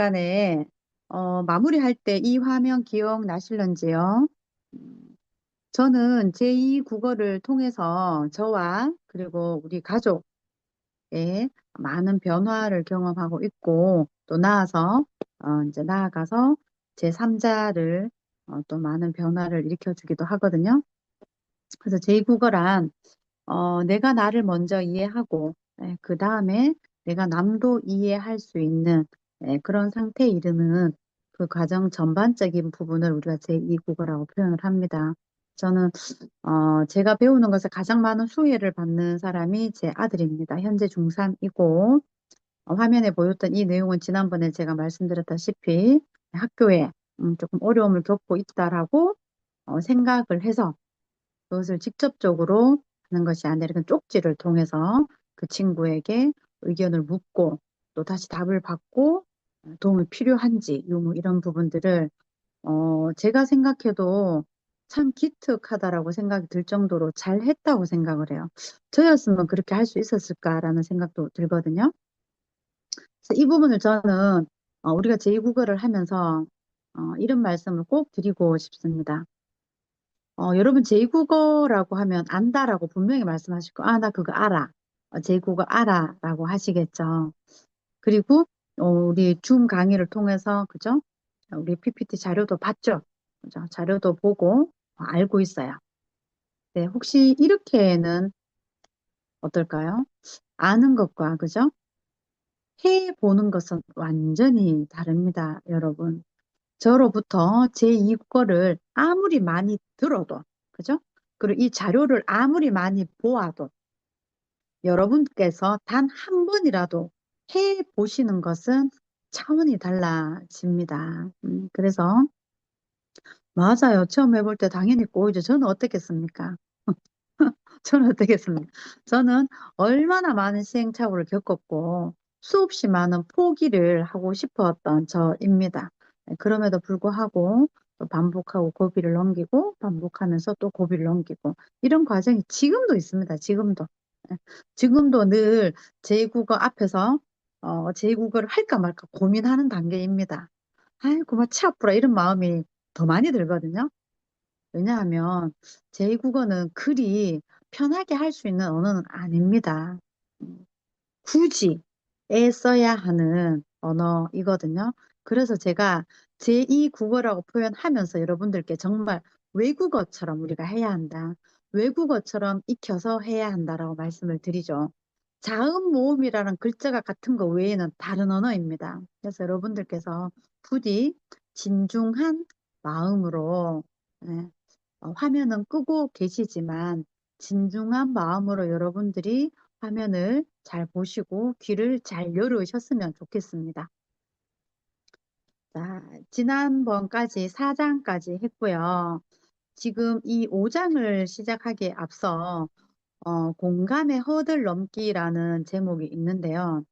시간에 마무리할 때 이 화면 기억나실런지요? 음, 저는 제2 국어를 통해서 저와 그리고 우리 가족의 많은 변화를 경험하고 있고 또 이제 나아가서 제3자를 또 많은 변화를 일으켜주기도 하거든요. 그래서 제2 국어란 내가 나를 먼저 이해하고, 그 다음에 내가 남도 이해할 수 있는 그런 상태에 이르는 그 과정 전반적인 부분을 우리가 제2국어라고 표현을 합니다. 저는 제가 배우는 것에 가장 많은 수혜를 받는 사람이 제 아들입니다. 현재 중3이고 화면에 보였던 이 내용은 지난번에 제가 말씀드렸다시피 학교에 조금 어려움을 겪고 있다라고 생각을 해서 그것을 직접적으로 하는 것이 아니라 그 쪽지를 통해서 그 친구에게 의견을 묻고 또 다시 답을 받고 도움이 필요한지 뭐 이런 부분들을 제가 생각해도 참 기특하다라고 생각이 들 정도로 잘 했다고 생각을 해요. 저였으면 그렇게 할 수 있었을까라는 생각도 들거든요. 그래서 이 부분을 저는 우리가 제2국어를 하면서 이런 말씀을 꼭 드리고 싶습니다. 여러분 제2국어라고 하면 안다라고 분명히 말씀하실 거, 나 그거 알아. 제2국어 알아라고 하시겠죠. 그리고 우리 줌 강의를 통해서 그죠? 우리 PPT 자료도 봤죠. 그죠? 자료도 보고 알고 있어요. 네, 혹시 이렇게는 어떨까요? 아는 것과 그죠? 해 보는 것은 완전히 다릅니다, 여러분. 저로부터 제2국어를 아무리 많이 들어도 그죠? 그리고 이 자료를 아무리 많이 보아도 여러분께서 단 한 번이라도 해 보시는 것은 차원이 달라집니다. 그래서 맞아요. 처음 해볼 때 당연히 꼬이죠. 저는 어떻겠습니까? 저는 어떻겠습니까? 저는 얼마나 많은 시행착오를 겪었고 수없이 많은 포기를 하고 싶었던 저입니다. 그럼에도 불구하고 또 반복하고 고비를 넘기고 반복하면서 또 고비를 넘기고 이런 과정이 지금도 있습니다. 지금도. 예, 지금도 늘 제2국어 앞에서 제2국어를 할까 말까 고민하는 단계입니다. 아이고, 막 치아프라 이런 마음이 더 많이 들거든요. 왜냐하면 제2국어는 그리 편하게 할 수 있는 언어는 아닙니다. 음, 굳이 애써야 하는 언어이거든요. 그래서 제가 제2국어라고 표현하면서 여러분들께 정말 외국어처럼 우리가 해야 한다. 외국어처럼 익혀서 해야 한다라고 말씀을 드리죠. 자음 모음이라는 글자가 같은 거 외에는 다른 언어입니다. 그래서 여러분들께서 부디 진중한 마음으로 예, 화면은 끄고 계시지만 진중한 마음으로 여러분들이 화면을 잘 보시고 귀를 잘 열으셨으면 좋겠습니다. 자, 지난번까지 4장까지 했고요. 지금 이 5장을 시작하기에 앞서 공감의 허들 넘기라는 제목이 있는데요.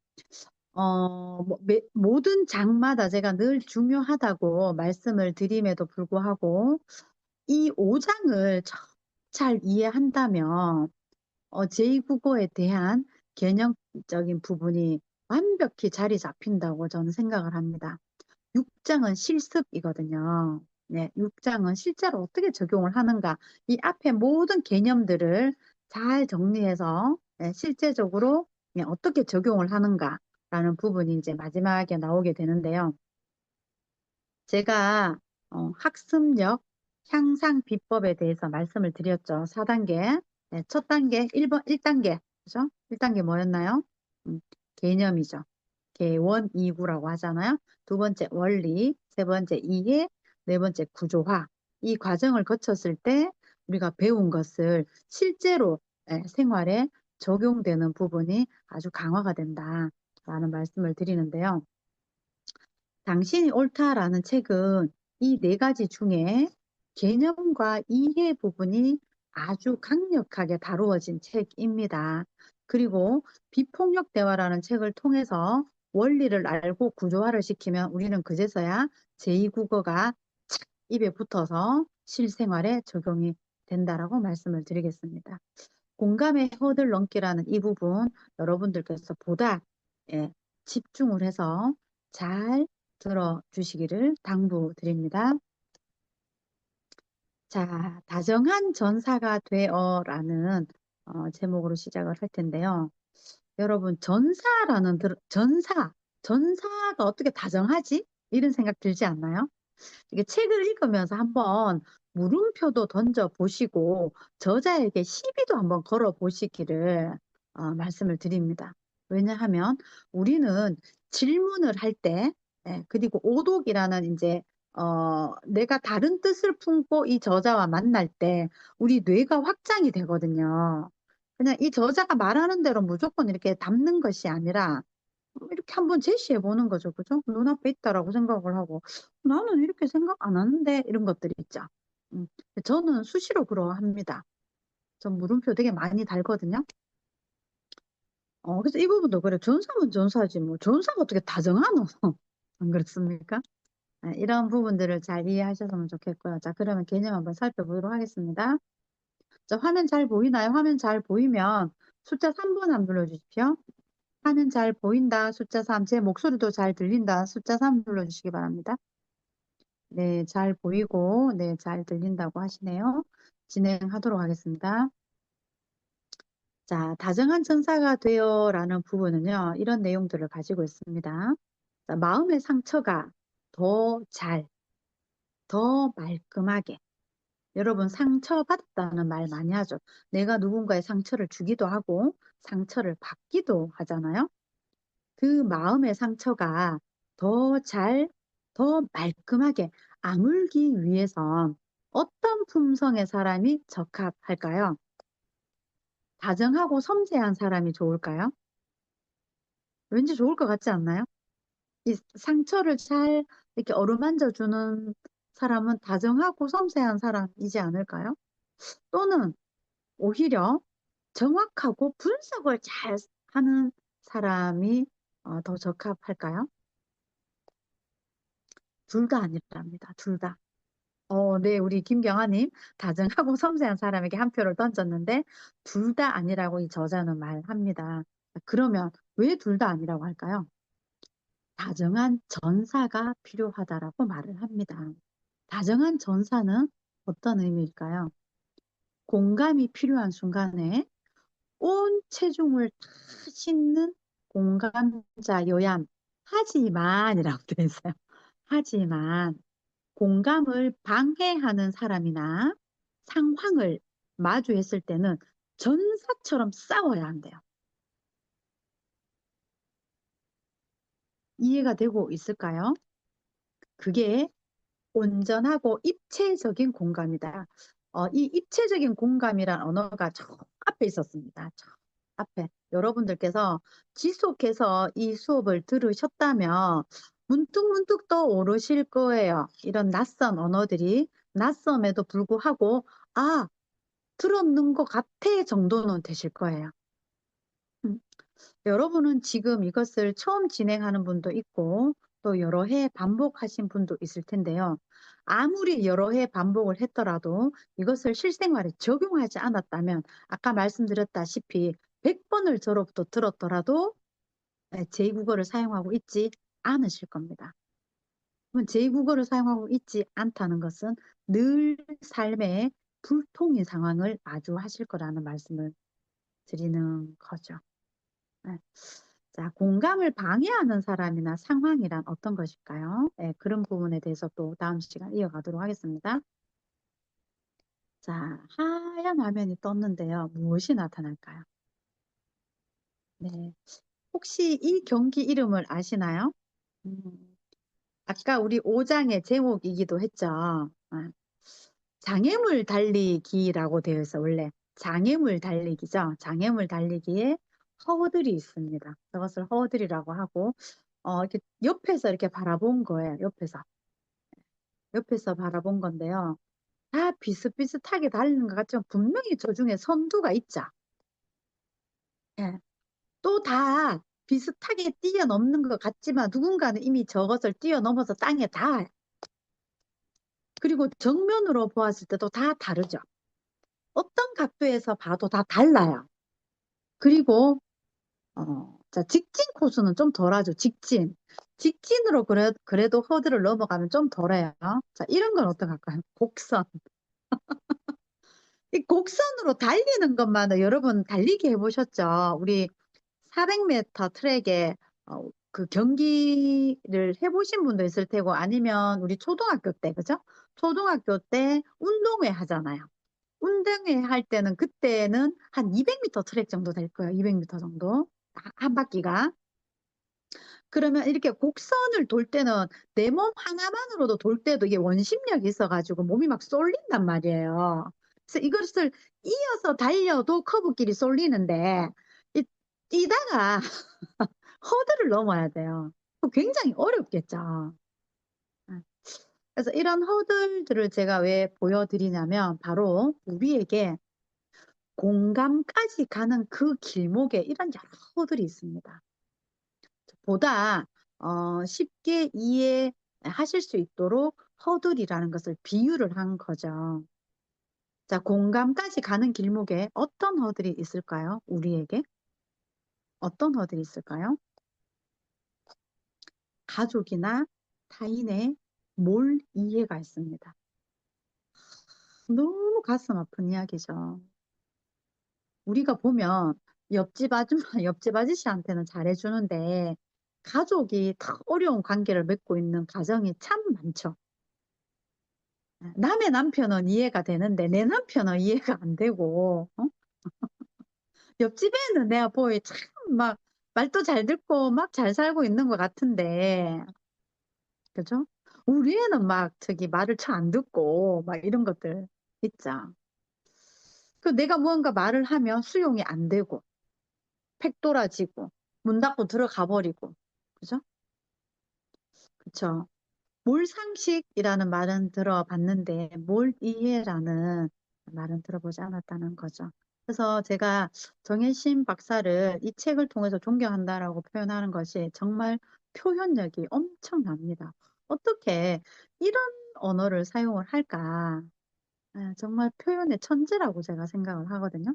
모든 장마다 제가 늘 중요하다고 말씀을 드림에도 불구하고 이 5장을 잘 이해한다면 제2국어에 대한 개념적인 부분이 완벽히 자리 잡힌다고 저는 생각을 합니다. 6장은 실습이거든요. 네, 6장은 실제로 어떻게 적용을 하는가. 이 앞에 모든 개념들을 잘 정리해서 실제적으로 어떻게 적용을 하는가라는 부분이 이제 마지막에 나오게 되는데요. 제가 학습력 향상 비법에 대해서 말씀을 드렸죠. 4단계. 네, 첫 단계, 1단계. 그죠? 1단계 뭐였나요? 음, 개념이죠. 개원, 이구라고 하잖아요. 두 번째 원리, 세 번째 이해, 네 번째 구조화. 이 과정을 거쳤을 때 우리가 배운 것을 실제로 생활에 적용되는 부분이 아주 강화가 된다라는 말씀을 드리는데요. 당신이 옳다라는 책은 이 네 가지 중에 개념과 이해 부분이 아주 강력하게 다루어진 책입니다. 그리고 비폭력 대화라는 책을 통해서 원리를 알고 구조화를 시키면 우리는 그제서야 제2국어가 착 입에 붙어서 실생활에 적용이 된다라고 말씀을 드리겠습니다. 공감의 허들 넘기라는 이 부분 여러분들께서 보다 예, 집중을 해서 잘 들어주시기를 당부드립니다. 자, 다정한 전사가 되어라는 제목으로 시작을 할 텐데요. 여러분, 전사가 어떻게 다정하지? 이런 생각 들지 않나요? 이게 책을 읽으면서 한번 물음표도 던져 보시고 저자에게 시비도 한번 걸어 보시기를 말씀을 드립니다. 왜냐하면 우리는 질문을 할 때, 그리고 오독이라는 이제 내가 다른 뜻을 품고 이 저자와 만날 때 우리 뇌가 확장이 되거든요. 그냥 이 저자가 말하는 대로 무조건 이렇게 담는 것이 아니라 이렇게 한번 제시해 보는 거죠. 그죠? 눈앞에 있다라고 생각을 하고, 나는 이렇게 생각 안 하는데, 이런 것들이 있죠. 음, 저는 수시로 그러합니다. 전 물음표 되게 많이 달거든요. 그래서 이 부분도 그래. 전사면 전사지, 뭐. 전사가 어떻게 다정하노? 안 그렇습니까? 이런 부분들을 잘 이해하셨으면 좋겠고요. 자, 그러면 개념 한번 살펴보도록 하겠습니다. 자, 화면 잘 보이나요? 화면 잘 보이면 숫자 3번 한번 눌러주십시오. 화면 잘 보인다. 숫자 3. 제 목소리도 잘 들린다. 숫자 3 눌러주시기 바랍니다. 네, 잘 보이고, 네, 잘 들린다고 하시네요. 진행하도록 하겠습니다. 자, 다정한 천사가 되어라는 부분은요, 이런 내용들을 가지고 있습니다. 자, 마음의 상처가 더 잘, 더 말끔하게. 여러분, 상처받았다는 말 많이 하죠. 내가 누군가의 상처를 주기도 하고, 상처를 받기도 하잖아요. 그 마음의 상처가 더 잘, 더 말끔하게 아물기 위해서 어떤 품성의 사람이 적합할까요? 다정하고 섬세한 사람이 좋을까요? 왠지 좋을 것 같지 않나요? 이 상처를 잘 이렇게 어루만져 주는 사람은 다정하고 섬세한 사람이지 않을까요? 또는 오히려 정확하고 분석을 잘 하는 사람이 더 적합할까요? 둘 다 아니랍니다. 둘 다. 네, 우리 김경아님, 다정하고 섬세한 사람에게 한 표를 던졌는데, 둘 다 아니라고 이 저자는 말합니다. 그러면 왜 둘 다 아니라고 할까요? 다정한 전사가 필요하다라고 말을 합니다. 다정한 전사는 어떤 의미일까요? 공감이 필요한 순간에 온 체중을 다 싣는 공감자여야 하지만이라고 되어 있어요. 하지만 공감을 방해하는 사람이나 상황을 마주했을 때는 전사처럼 싸워야 한대요. 이해가 되고 있을까요? 그게 온전하고 입체적인 공감이다. 이 입체적인 공감이란 언어가 저 앞에 있었습니다. 저 앞에. 여러분들께서 지속해서 이 수업을 들으셨다면 문득문득 떠오르실 거예요. 이런 낯선 언어들이 낯섦에도 불구하고 아, 들었는 것 같아 정도는 되실 거예요. 음. 여러분은 지금 이것을 처음 진행하는 분도 있고 또 여러 해 반복하신 분도 있을 텐데요. 아무리 여러 해 반복을 했더라도 이것을 실생활에 적용하지 않았다면 아까 말씀드렸다시피 100번을 저로부터 들었더라도 제2국어를 사용하고 있지 않으실 겁니다. 그러면 제2국어를 사용하고 있지 않다는 것은 늘 삶의 불통인 상황을 마주하실 거라는 말씀을 드리는 거죠. 네. 자, 공감을 방해하는 사람이나 상황이란 어떤 것일까요? 네, 그런 부분에 대해서 또 다음 시간 이어가도록 하겠습니다. 자, 하얀 화면이 떴는데요. 무엇이 나타날까요? 네. 혹시 이 경기 이름을 아시나요? 음, 아까 우리 5장의 제목이기도 했죠. 장애물 달리기라고 되어 있어, 원래. 장애물 달리기죠. 장애물 달리기에 허들이 있습니다. 그것을 허들이라고 하고, 이렇게 옆에서 이렇게 바라본 거예요. 옆에서 바라본 건데요. 다 비슷비슷하게 달리는 것 같지만 분명히 저 중에 선두가 있죠. 예. 또 다 비슷하게 뛰어넘는 것 같지만 누군가는 이미 저것을 뛰어넘어서 땅에 닿아요. 그리고 정면으로 보았을 때도 다 다르죠. 어떤 각도에서 봐도 다 달라요. 그리고 자, 직진 코스는 좀 덜하죠. 직진. 직진으로 그래도 허들을 넘어가면 좀 덜해요. 자, 이런 건 어떡할까요? 곡선. 이 곡선으로 달리는 것만은 여러분 달리기 해보셨죠? 우리 400m 트랙에 그 경기를 해보신 분도 있을 테고 아니면 우리 초등학교 때, 그죠? 초등학교 때 운동회 하잖아요. 운동회 할 때는 그때는 한 200m 트랙 정도 될 거예요. 200m 정도. 한 바퀴가. 그러면 이렇게 곡선을 돌 때는 내 몸 하나만으로도 돌 때도 이게 원심력이 있어가지고 몸이 막 쏠린단 말이에요. 그래서 이것을 이어서 달려도 커브길이 쏠리는데 뛰다가 허들을 넘어야 돼요. 굉장히 어렵겠죠. 그래서 이런 허들들을 제가 왜 보여드리냐면 바로 우리에게 공감까지 가는 그 길목에 이런 여러 허들이 있습니다. 보다 쉽게 이해하실 수 있도록 허들이라는 것을 비유를 한 거죠. 자, 공감까지 가는 길목에 어떤 허들이 있을까요? 우리에게 어떤 허들이 있을까요? 가족이나 타인의 몰 이해가 있습니다. 너무 가슴 아픈 이야기죠. 우리가 보면 옆집 아줌마, 옆집 아저씨한테는 잘해주는데 가족이 더 어려운 관계를 맺고 있는 가정이 참 많죠. 남의 남편은 이해가 되는데 내 남편은 이해가 안 되고, 옆집에는 내가 보이 참 막 말도 잘 듣고 막 잘 살고 있는 것 같은데, 그죠? 우리 애는 막 저기 말을 잘 안 듣고 막 이런 것들 있죠. 그 내가 무언가 말을 하면 수용이 안 되고, 팩돌아지고, 문 닫고 들어가 버리고, 그죠? 그쵸? 몰상식이라는 말은 들어봤는데 몰이해라는 말은 들어보지 않았다는 거죠. 그래서 제가 정혜심 박사를 이 책을 통해서 존경한다라고 표현하는 것이 정말 표현력이 엄청납니다. 어떻게 이런 언어를 사용을 할까? 정말 표현의 천재라고 제가 생각을 하거든요.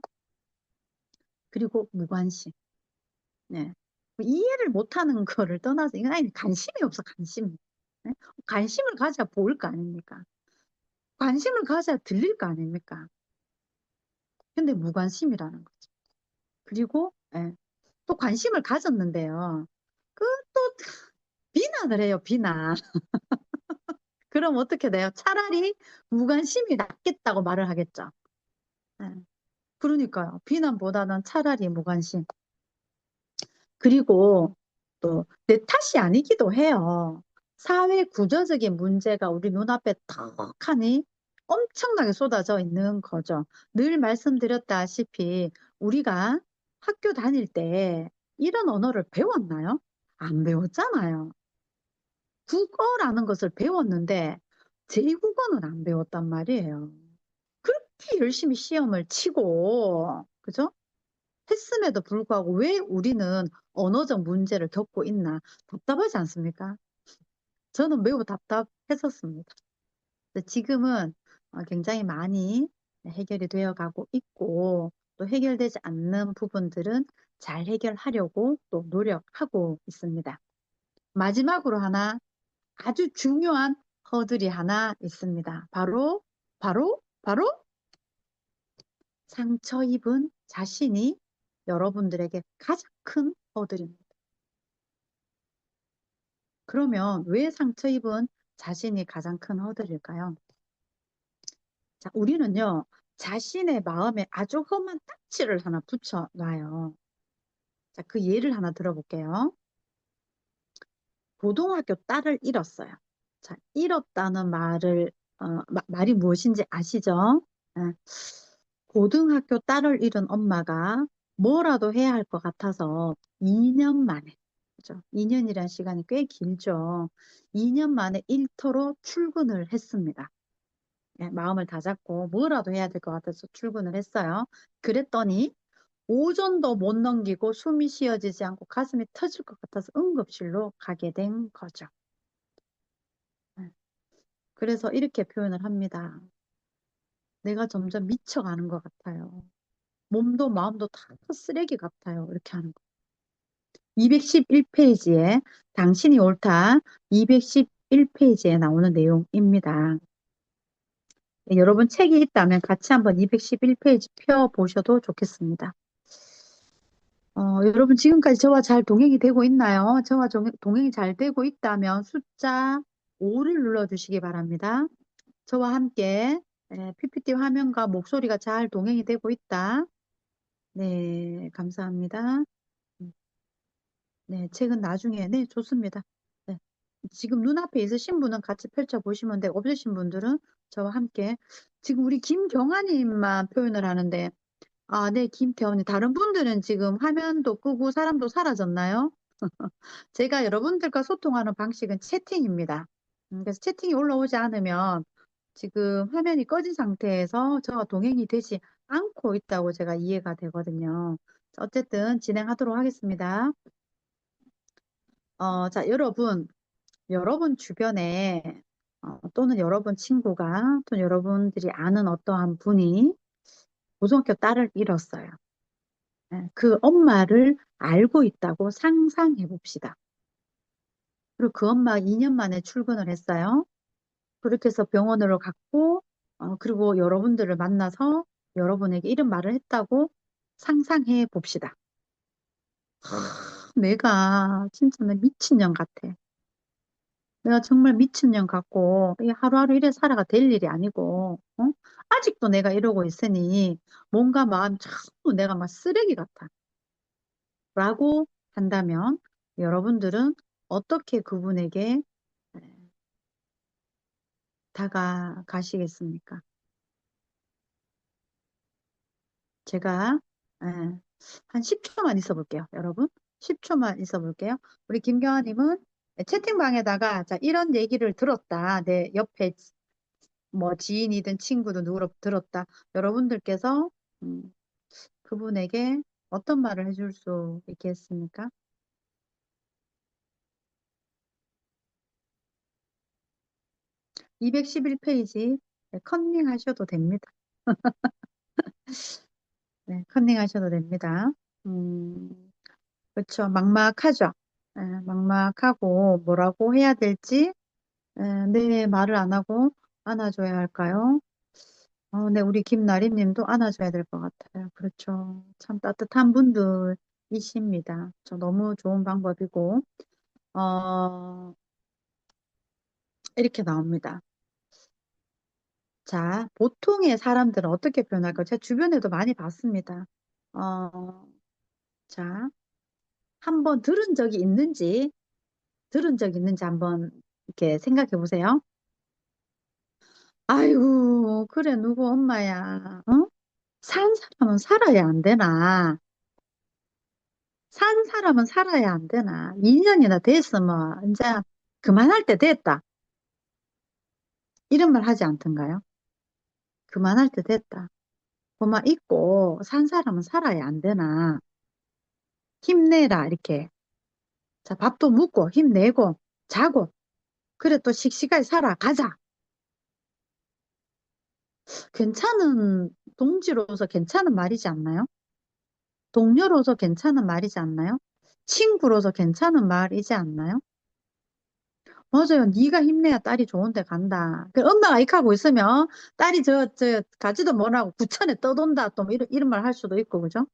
그리고 무관심. 네. 이해를 못하는 거를 떠나서 이건 아니 관심이 없어 관심. 네? 관심을 가져야 보일 거 아닙니까? 관심을 가져야 들릴 거 아닙니까? 근데 무관심이라는 거죠. 그리고 또 관심을 가졌는데요. 그 또 비난을 해요, 비난. 그럼 어떻게 돼요? 차라리 무관심이 낫겠다고 말을 하겠죠. 예. 그러니까요. 비난보다는 차라리 무관심. 그리고 또 내 탓이 아니기도 해요. 사회 구조적인 문제가 우리 눈앞에 턱하니 엄청나게 쏟아져 있는 거죠. 늘 말씀드렸다시피 우리가 학교 다닐 때 이런 언어를 배웠나요? 안 배웠잖아요. 국어라는 것을 배웠는데 제2국어는 안 배웠단 말이에요. 그렇게 열심히 시험을 치고, 그죠? 했음에도 불구하고 왜 우리는 언어적 문제를 겪고 있나 답답하지 않습니까? 저는 매우 답답했었습니다. 근데 지금은 굉장히 많이 해결이 되어 가고 있고 또 해결되지 않는 부분들은 잘 해결하려고 또 노력하고 있습니다. 마지막으로 하나 아주 중요한 허들이 하나 있습니다. 바로 상처 입은 자신이 여러분들에게 가장 큰 허들입니다. 그러면 왜 상처 입은 자신이 가장 큰 허들일까요? 자, 우리는요, 자신의 마음에 아주 험한 딱지를 하나 붙여놔요. 자, 그 예를 하나 들어볼게요. 고등학교 딸을 잃었어요. 자, 잃었다는 말이 무엇인지 아시죠? 예. 고등학교 딸을 잃은 엄마가 뭐라도 해야 할 것 같아서 2년 만에, 그죠? 2년이란 시간이 꽤 길죠. 2년 만에 일터로 출근을 했습니다. 예, 마음을 다잡고 뭐라도 해야 될 것 같아서 출근을 했어요. 그랬더니 오전도 못 넘기고 숨이 쉬어지지 않고 가슴이 터질 것 같아서 응급실로 가게 된 거죠. 예, 그래서 이렇게 표현을 합니다. 내가 점점 미쳐가는 것 같아요. 몸도 마음도 다 쓰레기 같아요. 이렇게 하는 거. 211페이지에 당신이 옳다. 211페이지에 나오는 내용입니다. 여러분 책이 있다면 같이 한번 211페이지 펴보셔도 좋겠습니다. 여러분 지금까지 저와 잘 동행이 되고 있나요? 저와 동행이 잘 되고 있다면 숫자 5를 눌러주시기 바랍니다. 저와 함께 PPT 화면과 목소리가 잘 동행이 되고 있다. 네, 감사합니다. 네, 책은 나중에, 네, 좋습니다. 네. 지금 눈앞에 있으신 분은 같이 펼쳐보시면 되고, 없으신 분들은 저와 함께. 지금 우리 김경아님만 표현을 하는데, 아, 네, 김태원님. 다른 분들은 지금 화면도 끄고 사람도 사라졌나요? 제가 여러분들과 소통하는 방식은 채팅입니다. 그래서 채팅이 올라오지 않으면 지금 화면이 꺼진 상태에서 저와 동행이 되지 않고 있다고 제가 이해가 되거든요. 자, 어쨌든 진행하도록 하겠습니다. 자, 여러분 주변에 또는 여러분 친구가 또는 여러분들이 아는 어떠한 분이 고등학교 딸을 잃었어요. 그 엄마를 알고 있다고 상상해 봅시다. 그리고 그 엄마가 2년 만에 출근을 했어요. 그렇게 해서 병원으로 갔고, 그리고 여러분들을 만나서 여러분에게 이런 말을 했다고 상상해 봅시다. 내가 진짜 내 미친년 같아. 내가 정말 미친년 같고, 이 하루하루 이래 살아가 될 일이 아니고, 아직도 내가 이러고 있으니, 뭔가 마음 전부 내가 막 쓰레기 같아. 라고 한다면, 여러분들은 어떻게 그분에게 다가가시겠습니까? 제가 예, 한 10초만 있어 볼게요, 여러분. 10초만 있어 볼게요. 우리 김경아님은 채팅방에다가 자, 이런 얘기를 들었다. 내 옆에 뭐 지인이든 친구든 누구로 들었다. 여러분들께서 음, 그분에게 어떤 말을 해줄 수 있겠습니까? 211페이지 컨닝 하셔도 됩니다. 네, 컨닝 하셔도 됩니다. 음, 그렇죠. 막막하죠. 막막하고 뭐라고 해야 될지 네, 말을 안 하고 안아줘야 할까요? 네, 우리 김나림 님도 안아줘야 될 것 같아요. 그렇죠. 참 따뜻한 분들이십니다. 저 너무 좋은 방법이고, 어, 이렇게 나옵니다. 자, 보통의 사람들은 어떻게 표현할까요? 제 주변에도 많이 봤습니다. 어, 자, 한번 들은 적이 있는지 한번 이렇게 생각해 보세요. 아이고, 그래, 누구 엄마야. 산 사람은 살아야 안 되나? 산 사람은 살아야 안 되나? 2년이나 됐으면 이제 그만할 때 됐다. 이런 말 하지 않던가요? 그만할 때 됐다. 그만 있고 산 사람은 살아야 안 되나? 힘내라 이렇게. 자, 밥도 먹고 힘내고 자고 그래 또 씩씩하게 살아가자. 괜찮은 동지로서 괜찮은 말이지 않나요? 동료로서 괜찮은 말이지 않나요? 친구로서 괜찮은 말이지 않나요? 맞아요. 네가 힘내야 딸이 좋은 데 간다. 그 엄마가 이렇게 하고 있으면 딸이 가지도 못하고 구천에 떠돈다. 또 이런 말 할 수도 있고, 그죠?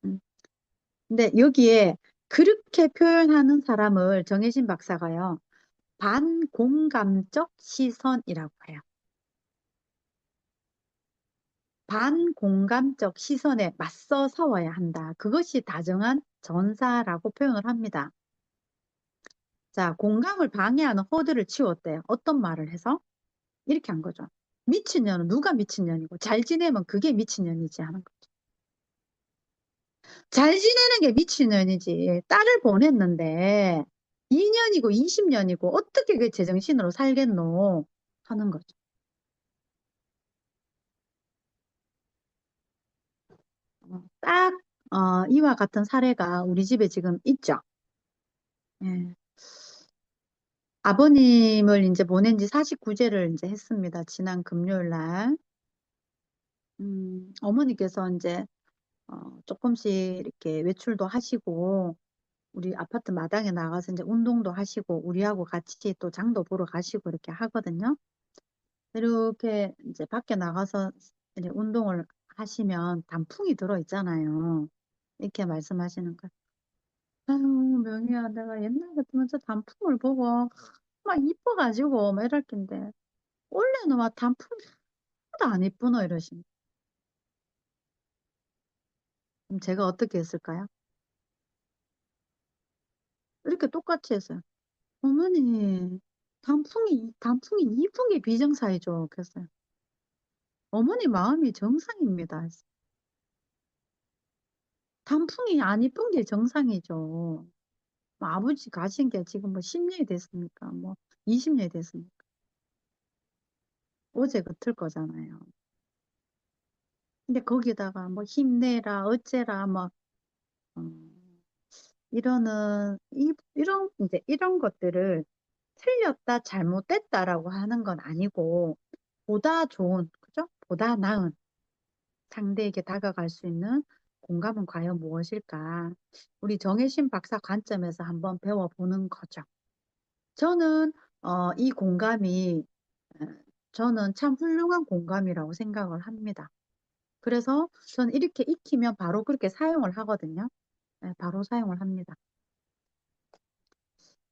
음. 근데 여기에 그렇게 표현하는 사람을 정혜진 박사가요. 반공감적 시선이라고 해요. 반공감적 시선에 맞서 싸워야 한다. 그것이 다정한 전사라고 표현을 합니다. 자, 공감을 방해하는 허들을 치웠대요. 어떤 말을 해서? 이렇게 한 거죠. 미친년은 누가 미친년이고 잘 지내면 그게 미친년이지 하는 거죠. 잘 지내는 게 미친년이지. 딸을 보냈는데 2년이고 20년이고 어떻게 그 제정신으로 살겠노 하는 거죠. 딱 이와 같은 사례가 우리 집에 지금 있죠. 예. 아버님을 이제 보낸 지 49제를 이제 했습니다. 지난 금요일 날. 어머니께서 이제 조금씩 이렇게 외출도 하시고, 우리 아파트 마당에 나가서 이제 운동도 하시고, 우리하고 같이 또 장도 보러 가시고 이렇게 하거든요. 이렇게 이제 밖에 나가서 이제 운동을 하시면 단풍이 들어 있잖아요. 이렇게 말씀하시는 거예요. 아유, 명희야, 내가 옛날 같으면 저 단풍을 보고 막 이뻐가지고 막 이럴 텐데, 원래는 막 단풍이 하나도 안 이쁘노 이러시면. 그럼 제가 어떻게 했을까요? 이렇게 똑같이 했어요. 어머니, 단풍이 이쁜 게 비정상이죠. 그랬어요. 어머니 마음이 정상입니다. 단풍이 안 이쁜 게 정상이죠. 뭐 아버지 가신 게 지금 뭐 10년이 됐습니까? 뭐 20년이 됐습니까? 어제 같을 거잖아요. 근데 거기다가 뭐 힘내라, 어째라, 뭐, 어, 이제 이런 것들을 틀렸다, 잘못됐다라고 하는 건 아니고, 보다 좋은, 그죠? 보다 나은 상대에게 다가갈 수 있는 공감은 과연 무엇일까? 우리 정혜신 박사 관점에서 한번 배워보는 거죠. 저는, 이 공감이, 어, 저는 참 훌륭한 공감이라고 생각을 합니다. 그래서 저는 이렇게 익히면 바로 그렇게 사용을 하거든요. 네, 바로 사용을 합니다.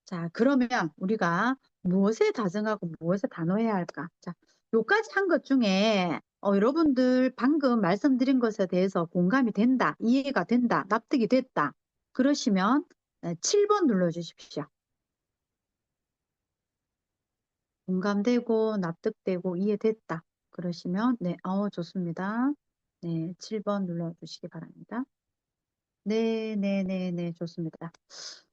자, 그러면 우리가 무엇에 다정하고 무엇에 단호해야 할까? 자, 요까지 한 것 중에 여러분들 방금 말씀드린 것에 대해서 공감이 된다, 이해가 된다, 납득이 됐다. 그러시면 7번 눌러주십시오. 공감되고 납득되고 이해됐다. 그러시면 네, 좋습니다. 네, 7번 눌러주시기 바랍니다. 네, 네, 네, 네, 좋습니다.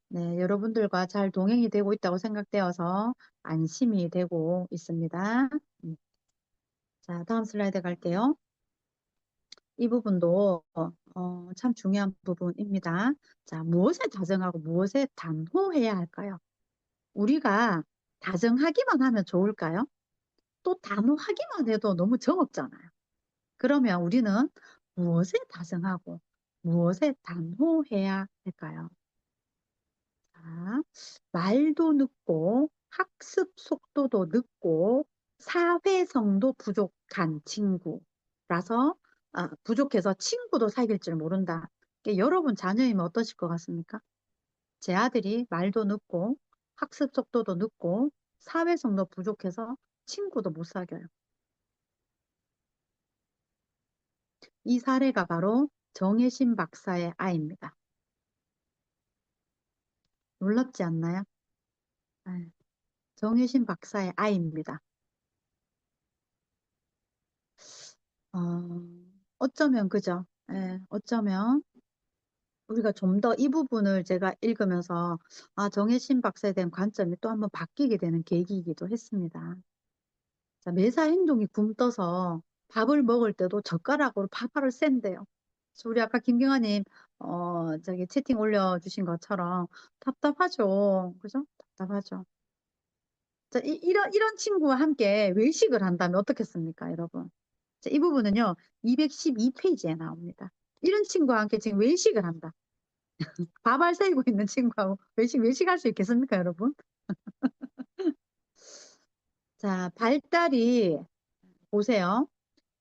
네, 여러분들과 잘 동행이 되고 있다고 생각되어서 안심이 되고 있습니다. 자, 다음 슬라이드 갈게요. 이 부분도 참 중요한 부분입니다. 자, 무엇에 다정하고 무엇에 단호해야 할까요? 우리가 다정하기만 하면 좋을까요? 또 단호하기만 해도 너무 정없잖아요. 그러면 우리는 무엇에 다정하고 무엇에 단호해야 할까요? 자, 말도 늦고 학습 속도도 늦고 사회성도 부족한 친구라서 부족해서 친구도 사귈 줄 모른다. 여러분 자녀이면 어떠실 것 같습니까? 제 아들이 말도 늦고 학습 속도도 늦고 사회성도 부족해서 친구도 못 사귀어요. 이 사례가 바로 정혜신 박사의 아이입니다. 놀랍지 않나요? 네, 정혜신 박사의 아이입니다. 어, 어쩌면 그죠? 예, 어쩌면 우리가 좀 더 이 부분을 제가 읽으면서 정혜신 박사에 대한 관점이 또 한번 바뀌게 되는 계기이기도 했습니다. 자, 매사 행동이 굼떠서 밥을 먹을 때도 젓가락으로 밥알을 샌대요. 그래서 우리 아까 김경아님 저기 채팅 올려주신 것처럼 답답하죠. 그죠? 답답하죠. 자, 이런 친구와 함께 외식을 한다면 어떻겠습니까, 여러분? 자, 이 부분은요, 212페이지에 나옵니다. 이런 친구와 함께 지금 외식을 한다. 밥알 새고 있는 친구하고 외식할 수 있겠습니까, 여러분? 자, 보세요.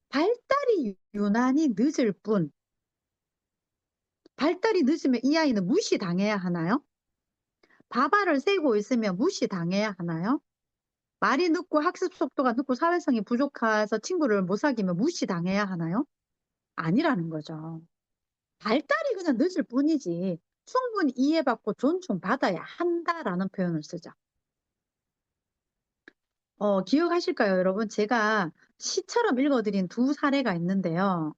발달이 유난히 늦을 뿐, 발달이 늦으면 이 아이는 무시당해야 하나요? 밥알을 새고 있으면 무시당해야 하나요? 말이 늦고 학습 속도가 늦고 사회성이 부족해서 친구를 못 사귀면 무시당해야 하나요? 아니라는 거죠. 발달이 그냥 늦을 뿐이지 충분히 이해받고 존중받아야 한다라는 표현을 쓰죠. 기억하실까요, 여러분? 제가 시처럼 읽어드린 두 사례가 있는데요.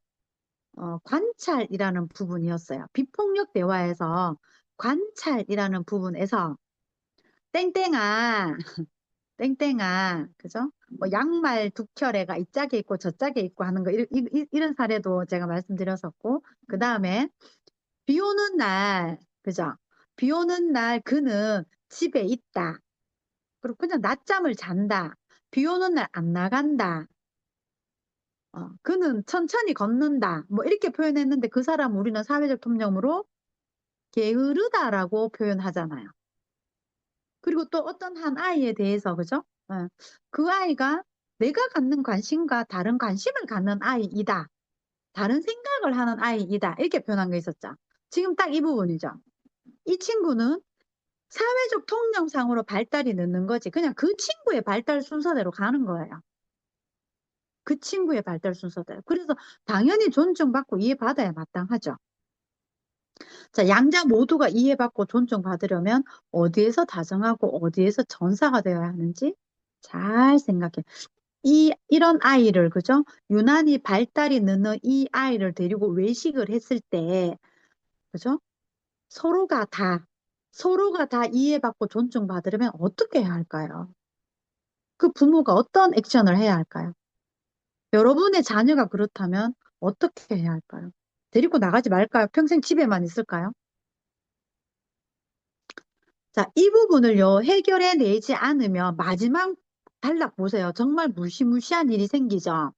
관찰이라는 부분이었어요. 비폭력 대화에서 관찰이라는 부분에서 땡땡아, 땡땡아, 그죠? 뭐 양말 두 켤레가 이 짝에 있고 저 짝에 있고 하는 거 이런 사례도 제가 말씀드렸었고 그 다음에 비 오는 날, 그죠? 비 오는 날 그는 집에 있다. 그리고 그냥 낮잠을 잔다. 비 오는 날 안 나간다. 그는 천천히 걷는다. 뭐 이렇게 표현했는데 그 사람 우리는 사회적 통념으로 게으르다라고 표현하잖아요. 그리고 또 어떤 한 아이에 대해서, 그죠? 그 아이가 내가 갖는 관심과 다른 관심을 갖는 아이이다. 다른 생각을 하는 아이이다. 이렇게 표현한 게 있었죠. 지금 딱 이 부분이죠. 이 친구는 사회적 통념상으로 발달이 늦는 거지. 그냥 그 친구의 발달 순서대로 가는 거예요. 그 친구의 발달 순서대로. 그래서 당연히 존중받고 이해받아야 마땅하죠. 자, 양자 모두가 이해받고 존중받으려면 어디에서 다정하고 어디에서 전사가 되어야 하는지 잘 생각해. 이런 아이를, 그죠? 유난히 발달이 늦는 이 아이를 데리고 외식을 했을 때, 그죠? 서로가 다, 서로가 다 이해받고 존중받으려면 어떻게 해야 할까요? 그 부모가 어떤 액션을 해야 할까요? 여러분의 자녀가 그렇다면 어떻게 해야 할까요? 데리고 나가지 말까요? 평생 집에만 있을까요? 자, 이 부분을요, 해결해 내지 않으면 마지막 단락 보세요. 정말 무시무시한 일이 생기죠.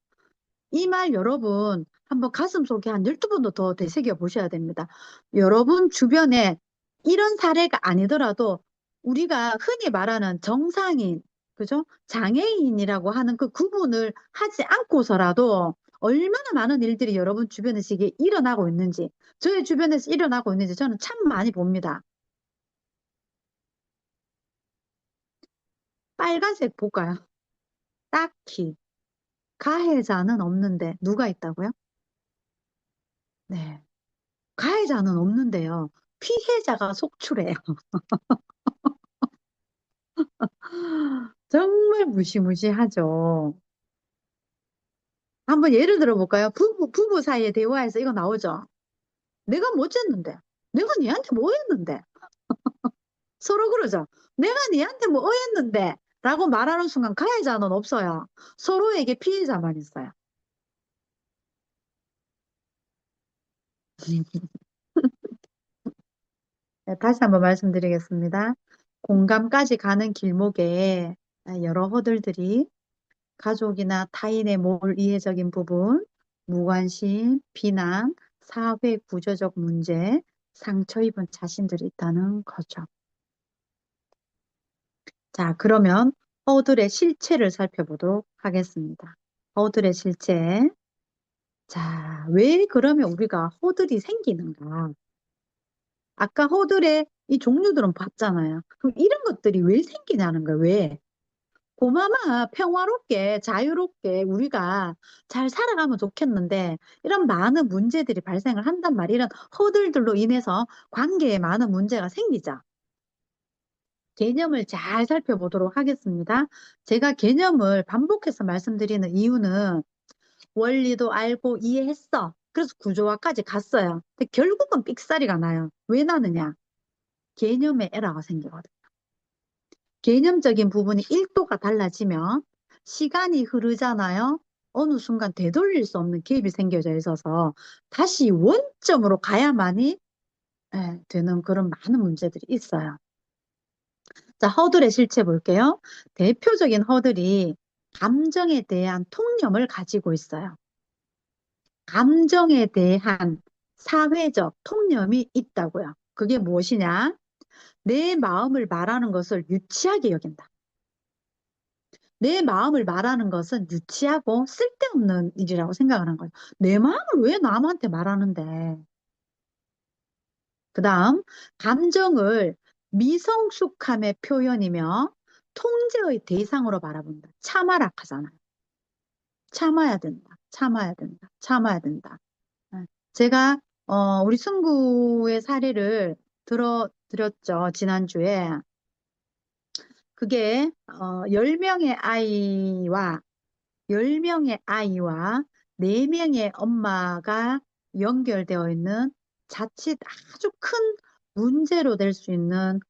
이 말 여러분 한번 가슴속에 한 12번도 더 되새겨 보셔야 됩니다. 여러분 주변에 이런 사례가 아니더라도 우리가 흔히 말하는 정상인, 그죠? 장애인이라고 하는 그 구분을 하지 않고서라도 얼마나 많은 일들이 여러분 주변에서 이게 일어나고 있는지, 저의 주변에서 일어나고 있는지 저는 참 많이 봅니다. 빨간색 볼까요? 딱히 가해자는 없는데 누가 있다고요? 네. 가해자는 없는데요. 피해자가 속출해요. 정말 무시무시하죠. 한번 예를 들어 볼까요? 부부 사이의 대화에서 이거 나오죠. 내가 뭐 어쨌는데? 내가 니한테 뭐 했는데? 서로 그러죠. 내가 니한테 뭐 어했는데? 라고 말하는 순간 가해자는 없어요. 서로에게 피해자만 있어요. 네, 다시 한번 말씀드리겠습니다. 공감까지 가는 길목에 여러 허들들이 가족이나 타인의 몰이해적인 부분, 무관심, 비난, 사회 구조적 문제, 상처 입은 자신들이 있다는 거죠. 자, 그러면 허들의 실체를 살펴보도록 하겠습니다. 허들의 실체. 자, 왜 그러면 우리가 허들이 생기는가? 아까 허들의 이 종류들은 봤잖아요. 그럼 이런 것들이 왜 생기냐는 거예요. 왜? 고마마 평화롭게 자유롭게 우리가 잘 살아가면 좋겠는데 이런 많은 문제들이 발생을 한단 말이에요. 이런 허들들로 인해서 관계에 많은 문제가 생기자. 개념을 잘 살펴보도록 하겠습니다. 제가 개념을 반복해서 말씀드리는 이유는 원리도 알고 이해했어. 그래서 구조화까지 갔어요. 근데 결국은 삑사리가 나요. 왜 나느냐? 개념에 에러가 생기거든. 개념적인 부분이 1도가 달라지면 시간이 흐르잖아요. 어느 순간 되돌릴 수 없는 갭이 생겨져 있어서 다시 원점으로 가야만이 되는 그런 많은 문제들이 있어요. 자, 허들의 실체 볼게요. 대표적인 허들이 감정에 대한 통념을 가지고 있어요. 감정에 대한 사회적 통념이 있다고요. 그게 무엇이냐? 내 마음을 말하는 것을 유치하게 여긴다. 내 마음을 말하는 것은 유치하고 쓸데없는 일이라고 생각을 한 거예요. 내 마음을 왜 남한테 말하는데? 그 다음, 감정을 미성숙함의 표현이며 통제의 대상으로 바라본다. 참아라 하잖아요. 참아야 된다. 참아야 된다. 참아야 된다. 네. 제가 우리 승구의 사례를 드렸죠. 지난주에. 그게 10명의 아이와 10명의 아이와 4명의 엄마가 연결되어 있는 자칫 아주 큰 문제로 될 수 있는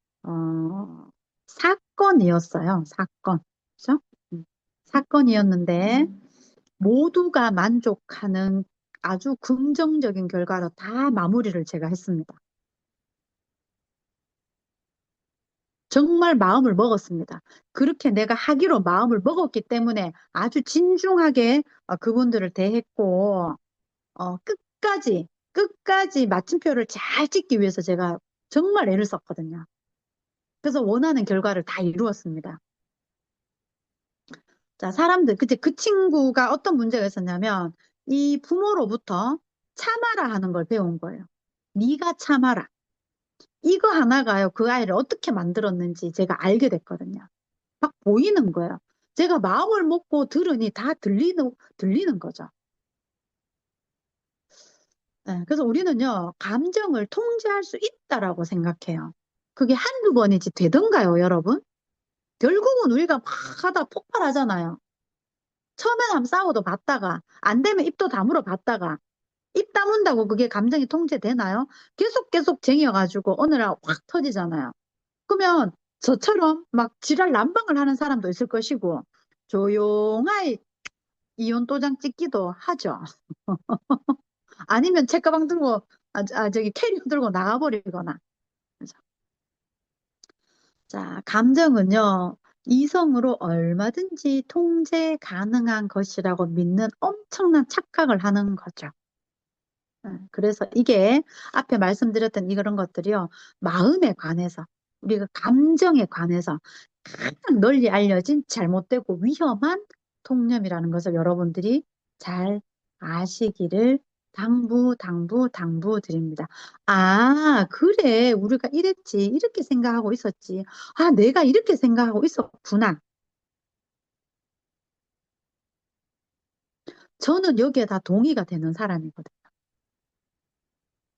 사건이었어요. 사건. 그죠? 사건이었는데 모두가 만족하는 아주 긍정적인 결과로 다 마무리를 제가 했습니다. 정말 마음을 먹었습니다. 그렇게 내가 하기로 마음을 먹었기 때문에 아주 진중하게 그분들을 대했고, 끝까지 마침표를 잘 찍기 위해서 제가 정말 애를 썼거든요. 그래서 원하는 결과를 다 이루었습니다. 자, 사람들, 그때 그 친구가 어떤 문제가 있었냐면, 이 부모로부터 참아라 하는 걸 배운 거예요. 네가 참아라. 이거 하나가요, 그 아이를 어떻게 만들었는지 제가 알게 됐거든요. 막 보이는 거예요. 제가 마음을 먹고 들으니 다 들리는 거죠. 네, 그래서 우리는요, 감정을 통제할 수 있다라고 생각해요. 그게 한두 번이지 되던가요, 여러분? 결국은 우리가 막 하다 폭발하잖아요. 처음엔 한번 싸워도 봤다가, 안 되면 입도 다물어 봤다가, 입 다문다고 그게 감정이 통제되나요? 계속 쟁여가지고 어느 날 확 터지잖아요. 그러면 저처럼 막 지랄 난방을 하는 사람도 있을 것이고, 조용하게 이혼 도장 찍기도 하죠. 아니면 책가방 들고, 저기 캐리어 들고 나가버리거나. 그죠? 자, 감정은요, 이성으로 얼마든지 통제 가능한 것이라고 믿는 엄청난 착각을 하는 거죠. 그래서 이게 앞에 말씀드렸던 이런 것들이요, 마음에 관해서, 우리가 감정에 관해서 가장 널리 알려진 잘못되고 위험한 통념이라는 것을 여러분들이 잘 아시기를 당부 드립니다. 아, 그래. 우리가 이랬지. 이렇게 생각하고 있었지. 아, 내가 이렇게 생각하고 있었구나. 저는 여기에 다 동의가 되는 사람이거든요.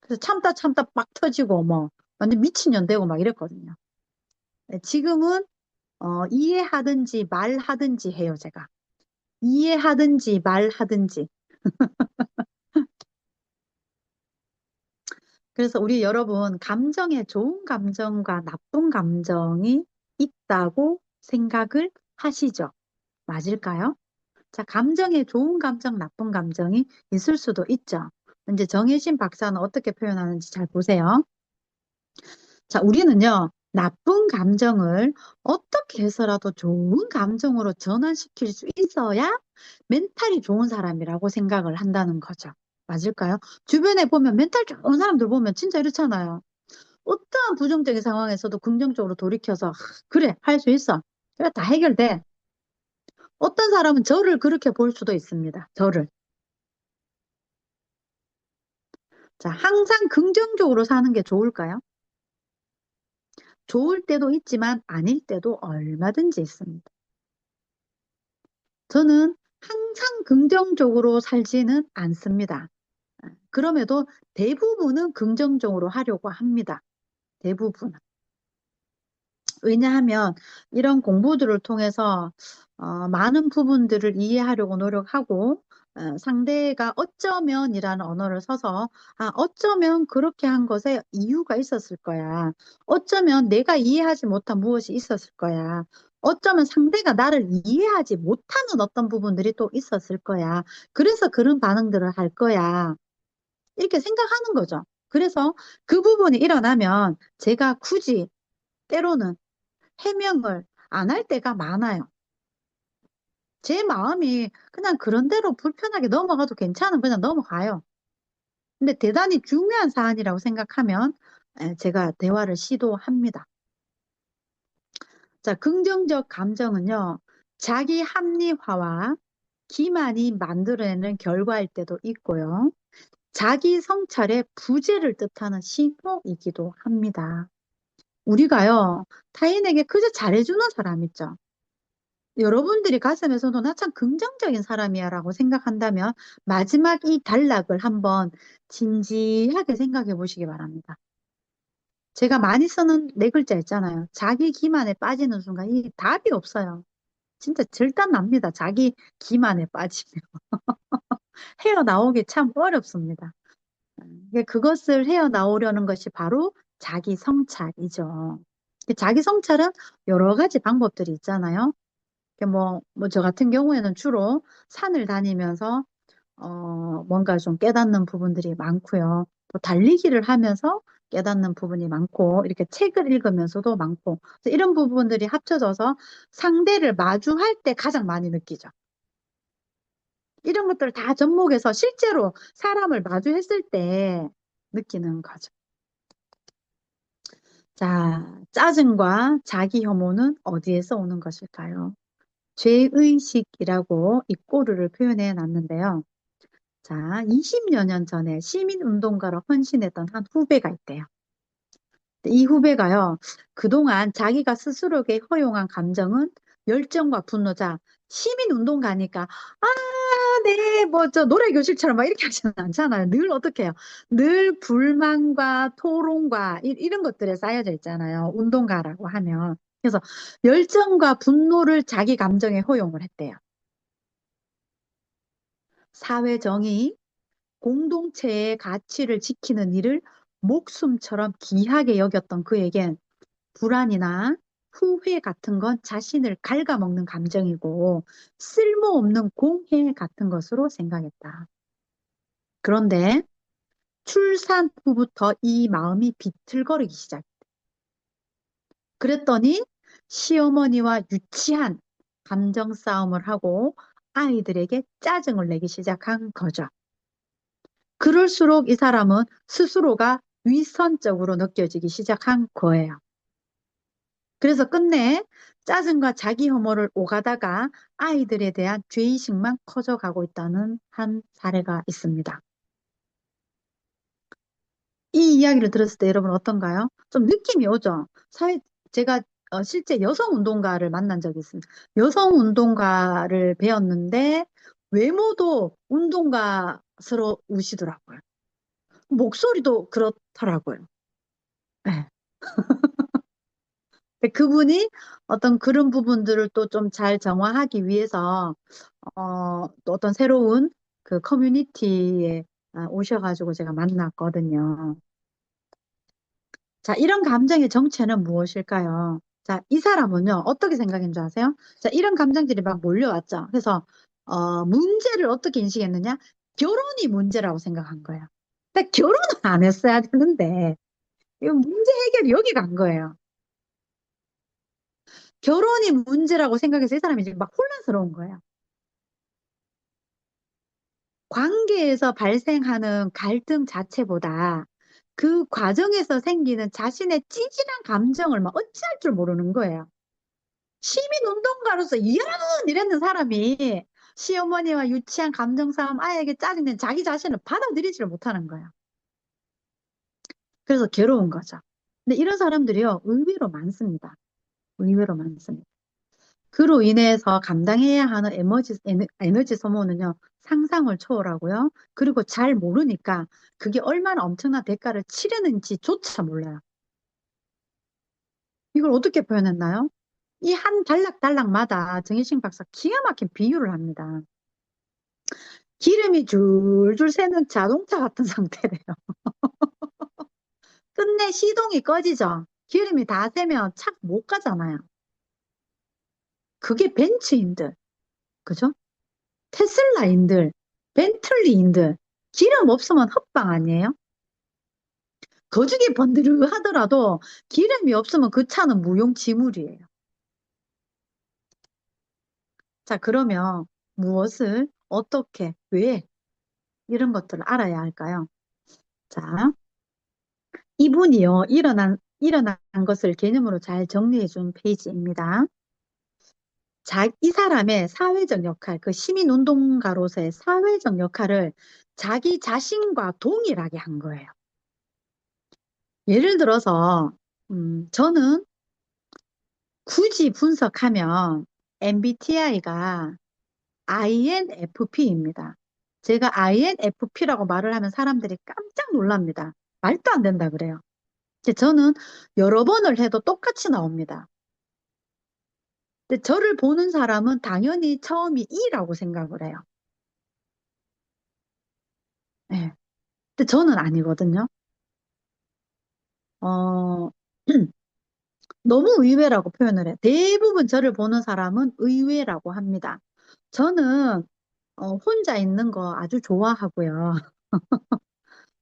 그래서 참다 막 터지고 뭐 완전 미친년 되고 막 이랬거든요. 네, 지금은 이해하든지 말하든지 해요, 제가. 이해하든지 말하든지. 그래서 우리 여러분, 감정에 좋은 감정과 나쁜 감정이 있다고 생각을 하시죠? 맞을까요? 자, 감정에 좋은 감정, 나쁜 감정이 있을 수도 있죠. 이제 정혜진 박사는 어떻게 표현하는지 잘 보세요. 자, 우리는요, 나쁜 감정을 어떻게 해서라도 좋은 감정으로 전환시킬 수 있어야 멘탈이 좋은 사람이라고 생각을 한다는 거죠. 맞을까요? 주변에 보면 멘탈 좋은 사람들 보면 진짜 이렇잖아요. 어떠한 부정적인 상황에서도 긍정적으로 돌이켜서, 그래, 할 수 있어. 그래, 다 해결돼. 어떤 사람은 저를 그렇게 볼 수도 있습니다. 저를. 자, 항상 긍정적으로 사는 게 좋을까요? 좋을 때도 있지만 아닐 때도 얼마든지 있습니다. 저는 항상 긍정적으로 살지는 않습니다. 그럼에도 대부분은 긍정적으로 하려고 합니다. 대부분. 왜냐하면 이런 공부들을 통해서 많은 부분들을 이해하려고 노력하고 상대가 어쩌면이라는 언어를 써서 어쩌면 그렇게 한 것에 이유가 있었을 거야. 어쩌면 내가 이해하지 못한 무엇이 있었을 거야. 어쩌면 상대가 나를 이해하지 못하는 어떤 부분들이 또 있었을 거야. 그래서 그런 반응들을 할 거야. 이렇게 생각하는 거죠. 그래서 그 부분이 일어나면 제가 굳이 때로는 해명을 안 할 때가 많아요. 제 마음이 그냥 그런 대로 불편하게 넘어가도 괜찮은 그냥 넘어가요. 근데 대단히 중요한 사안이라고 생각하면 제가 대화를 시도합니다. 자, 긍정적 감정은요, 자기 합리화와 기만이 만들어내는 결과일 때도 있고요. 자기 성찰의 부재를 뜻하는 신호이기도 합니다. 우리가요, 타인에게 그저 잘해주는 사람 있죠. 여러분들이 가슴에서도 나 참 긍정적인 사람이야 라고 생각한다면 마지막 이 단락을 한번 진지하게 생각해 보시기 바랍니다. 제가 많이 쓰는 네 글자 있잖아요. 자기 기만에 빠지는 순간 이 답이 없어요. 진짜 절단납니다. 자기 기만에 빠지면. 헤어나오기 참 어렵습니다. 그것을 헤어나오려는 것이 바로 자기 성찰이죠. 자기 성찰은 여러 가지 방법들이 있잖아요. 저 같은 경우에는 주로 산을 다니면서, 뭔가 좀 깨닫는 부분들이 많고요. 또 달리기를 하면서 깨닫는 부분이 많고, 이렇게 책을 읽으면서도 많고, 그래서 이런 부분들이 합쳐져서 상대를 마주할 때 가장 많이 느끼죠. 이런 것들을 다 접목해서 실제로 사람을 마주했을 때 느끼는 거죠. 자, 짜증과 자기 혐오는 어디에서 오는 것일까요? 죄의식이라고 이 꼬르를 표현해 놨는데요. 자, 20여 년 전에 시민운동가로 헌신했던 한 후배가 있대요. 이 후배가요, 그동안 자기가 스스로에게 허용한 감정은 열정과 분노자, 시민운동가니까, 아, 네, 뭐, 저 노래교실처럼 막 이렇게 하지는 않잖아요. 늘 어떻게 해요? 늘 불만과 토론과 이런 것들에 쌓여져 있잖아요. 운동가라고 하면. 그래서 열정과 분노를 자기 감정에 허용을 했대요. 사회 정의, 공동체의 가치를 지키는 일을 목숨처럼 귀하게 여겼던 그에겐 불안이나 후회 같은 건 자신을 갉아먹는 감정이고 쓸모없는 공해 같은 것으로 생각했다. 그런데 출산 후부터 이 마음이 비틀거리기 시작. 그랬더니 시어머니와 유치한 감정 싸움을 하고 아이들에게 짜증을 내기 시작한 거죠. 그럴수록 이 사람은 스스로가 위선적으로 느껴지기 시작한 거예요. 그래서 끝내 짜증과 자기 혐오를 오가다가 아이들에 대한 죄의식만 커져가고 있다는 한 사례가 있습니다. 이 이야기를 들었을 때 여러분 어떤가요? 좀 느낌이 오죠? 제가 실제 여성 운동가를 만난 적이 있습니다. 여성 운동가를 배웠는데 외모도 운동가스러우시더라고요. 목소리도 그렇더라고요. 네. 근데 그분이 어떤 그런 부분들을 또 좀 잘 정화하기 위해서 또 어떤 새로운 그 커뮤니티에 오셔가지고 제가 만났거든요. 자, 이런 감정의 정체는 무엇일까요? 자, 이 사람은요, 어떻게 생각인 줄 아세요? 자, 이런 감정들이 막 몰려왔죠. 그래서, 문제를 어떻게 인식했느냐? 결혼이 문제라고 생각한 거예요. 근데 결혼은 안 했어야 되는데, 이거 문제 해결이 여기 간 거예요. 결혼이 문제라고 생각해서 이 사람이 지금 막 혼란스러운 거예요. 관계에서 발생하는 갈등 자체보다 그 과정에서 생기는 자신의 찌질한 감정을 막 어찌할 줄 모르는 거예요. 시민운동가로서 이런 이랬는 사람이 시어머니와 유치한 감정싸움 아이에게 짜증낸 자기 자신을 받아들이지를 못하는 거예요. 그래서 괴로운 거죠. 근데 이런 사람들이요, 의외로 많습니다. 의외로 많습니다. 그로 인해서 감당해야 하는 에너지 소모는요, 상상을 초월하고요. 그리고 잘 모르니까 그게 얼마나 엄청난 대가를 치르는지조차 몰라요. 이걸 어떻게 표현했나요? 이 한 단락단락마다 정희신 박사 기가 막힌 비유를 합니다. 기름이 줄줄 새는 자동차 같은 상태래요. 끝내 시동이 꺼지죠. 기름이 다 새면 차 못 가잖아요. 그게 벤츠인들, 그죠? 테슬라인들, 벤틀리인들, 기름 없으면 헛방 아니에요? 거중에 번드르 하더라도 기름이 없으면 그 차는 무용지물이에요. 자, 그러면 무엇을, 어떻게, 왜, 이런 것들을 알아야 할까요? 자, 이분이요, 일어난 것을 개념으로 잘 정리해 준 페이지입니다. 이 사람의 사회적 역할, 그 시민운동가로서의 사회적 역할을 자기 자신과 동일하게 한 거예요. 예를 들어서, 저는 굳이 분석하면 MBTI가 INFP입니다. 제가 INFP라고 말을 하면 사람들이 깜짝 놀랍니다. 말도 안 된다 그래요. 저는 여러 번을 해도 똑같이 나옵니다. 근데 저를 보는 사람은 당연히 처음이 E라고 생각을 해요. 네. 근데 저는 아니거든요. 어, 너무 의외라고 표현을 해요. 대부분 저를 보는 사람은 의외라고 합니다. 저는 혼자 있는 거 아주 좋아하고요.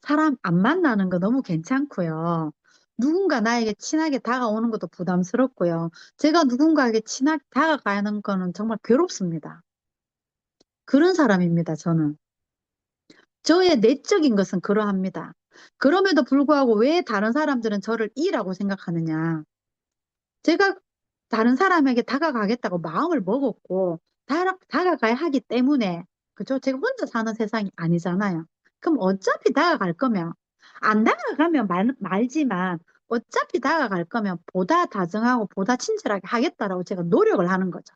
사람 안 만나는 거 너무 괜찮고요. 누군가 나에게 친하게 다가오는 것도 부담스럽고요. 제가 누군가에게 친하게 다가가는 거는 정말 괴롭습니다. 그런 사람입니다, 저는. 저의 내적인 것은 그러합니다. 그럼에도 불구하고 왜 다른 사람들은 저를 E라고 생각하느냐? 제가 다른 사람에게 다가가겠다고 마음을 먹었고, 다가가야 하기 때문에, 그죠? 제가 혼자 사는 세상이 아니잖아요. 그럼 어차피 다가갈 거면, 안 다가가면 말지만, 어차피 다가갈 거면 보다 다정하고 보다 친절하게 하겠다라고 제가 노력을 하는 거죠.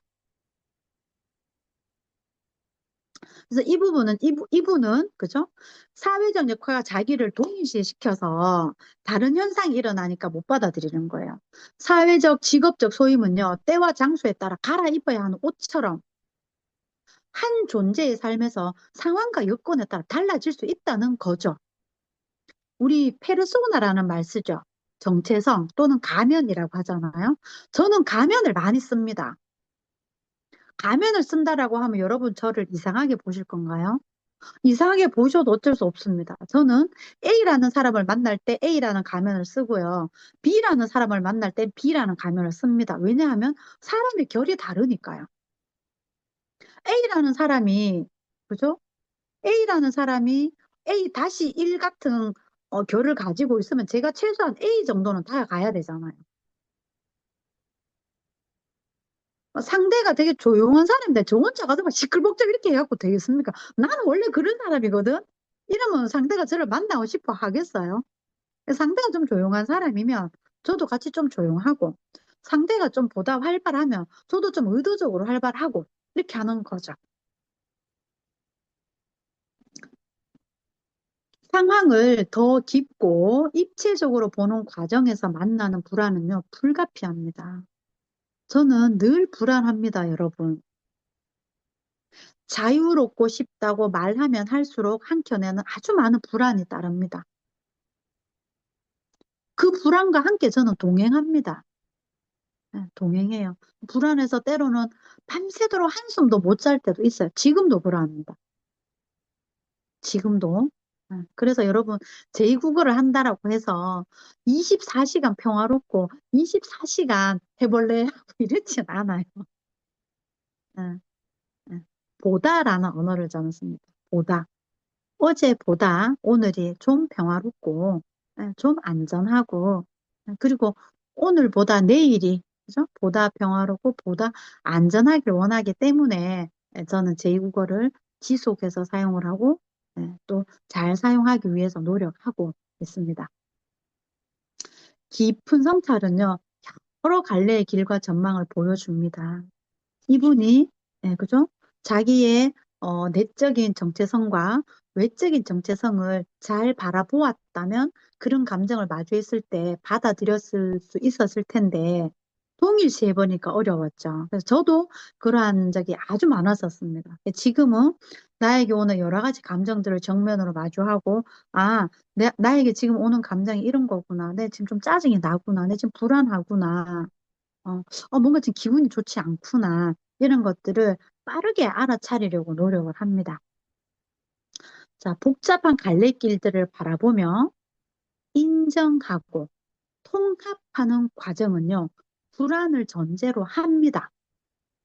그래서 이 부분은, 이분은, 그죠? 사회적 역할과 자기를 동일시시켜서 다른 현상이 일어나니까 못 받아들이는 거예요. 사회적, 직업적 소임은요, 때와 장소에 따라 갈아입어야 하는 옷처럼 한 존재의 삶에서 상황과 여건에 따라 달라질 수 있다는 거죠. 우리 페르소나라는 말 쓰죠. 정체성 또는 가면이라고 하잖아요. 저는 가면을 많이 씁니다. 가면을 쓴다라고 하면 여러분 저를 이상하게 보실 건가요? 이상하게 보셔도 어쩔 수 없습니다. 저는 A라는 사람을 만날 때 A라는 가면을 쓰고요. B라는 사람을 만날 때 B라는 가면을 씁니다. 왜냐하면 사람의 결이 다르니까요. A라는 사람이, 그죠? A라는 사람이 A 다시 1 같은 결을 가지고 있으면 제가 최소한 A 정도는 다 가야 되잖아요. 상대가 되게 조용한 사람인데 저 혼자 가서 막 시끌벅적 이렇게 해갖고 되겠습니까? 나는 원래 그런 사람이거든? 이러면 상대가 저를 만나고 싶어 하겠어요? 상대가 좀 조용한 사람이면 저도 같이 좀 조용하고 상대가 좀 보다 활발하면 저도 좀 의도적으로 활발하고 이렇게 하는 거죠. 상황을 더 깊고 입체적으로 보는 과정에서 만나는 불안은요, 불가피합니다. 저는 늘 불안합니다, 여러분. 자유롭고 싶다고 말하면 할수록 한켠에는 아주 많은 불안이 따릅니다. 그 불안과 함께 저는 동행합니다. 네, 동행해요. 불안해서 때로는 밤새도록 한숨도 못 잘 때도 있어요. 지금도 불안합니다. 지금도. 네, 그래서 여러분, 제2국어를 한다라고 해서 24시간 평화롭고 24시간 해볼래? 하고 이렇진 않아요. 네, 네. 보다라는 언어를 저는 씁니다. 보다. 어제보다 오늘이 좀 평화롭고, 좀 안전하고, 그리고 오늘보다 내일이, 그죠? 보다 평화롭고, 보다 안전하길 원하기 때문에 저는 제2국어를 지속해서 사용을 하고, 또 잘 사용하기 위해서 노력하고 있습니다. 깊은 성찰은요, 여러 갈래의 길과 전망을 보여줍니다. 이분이, 그죠? 자기의 내적인 정체성과 외적인 정체성을 잘 바라보았다면 그런 감정을 마주했을 때 받아들였을 수 있었을 텐데 동일시 해보니까 어려웠죠. 그래서 저도 그러한 적이 아주 많았었습니다. 지금은 나에게 오는 여러 가지 감정들을 정면으로 마주하고 아, 나에게 지금 오는 감정이 이런 거구나. 내 지금 좀 짜증이 나구나. 내 지금 불안하구나. 어, 뭔가 지금 기분이 좋지 않구나. 이런 것들을 빠르게 알아차리려고 노력을 합니다. 자, 복잡한 갈래길들을 바라보며 인정하고 통합하는 과정은요, 불안을 전제로 합니다.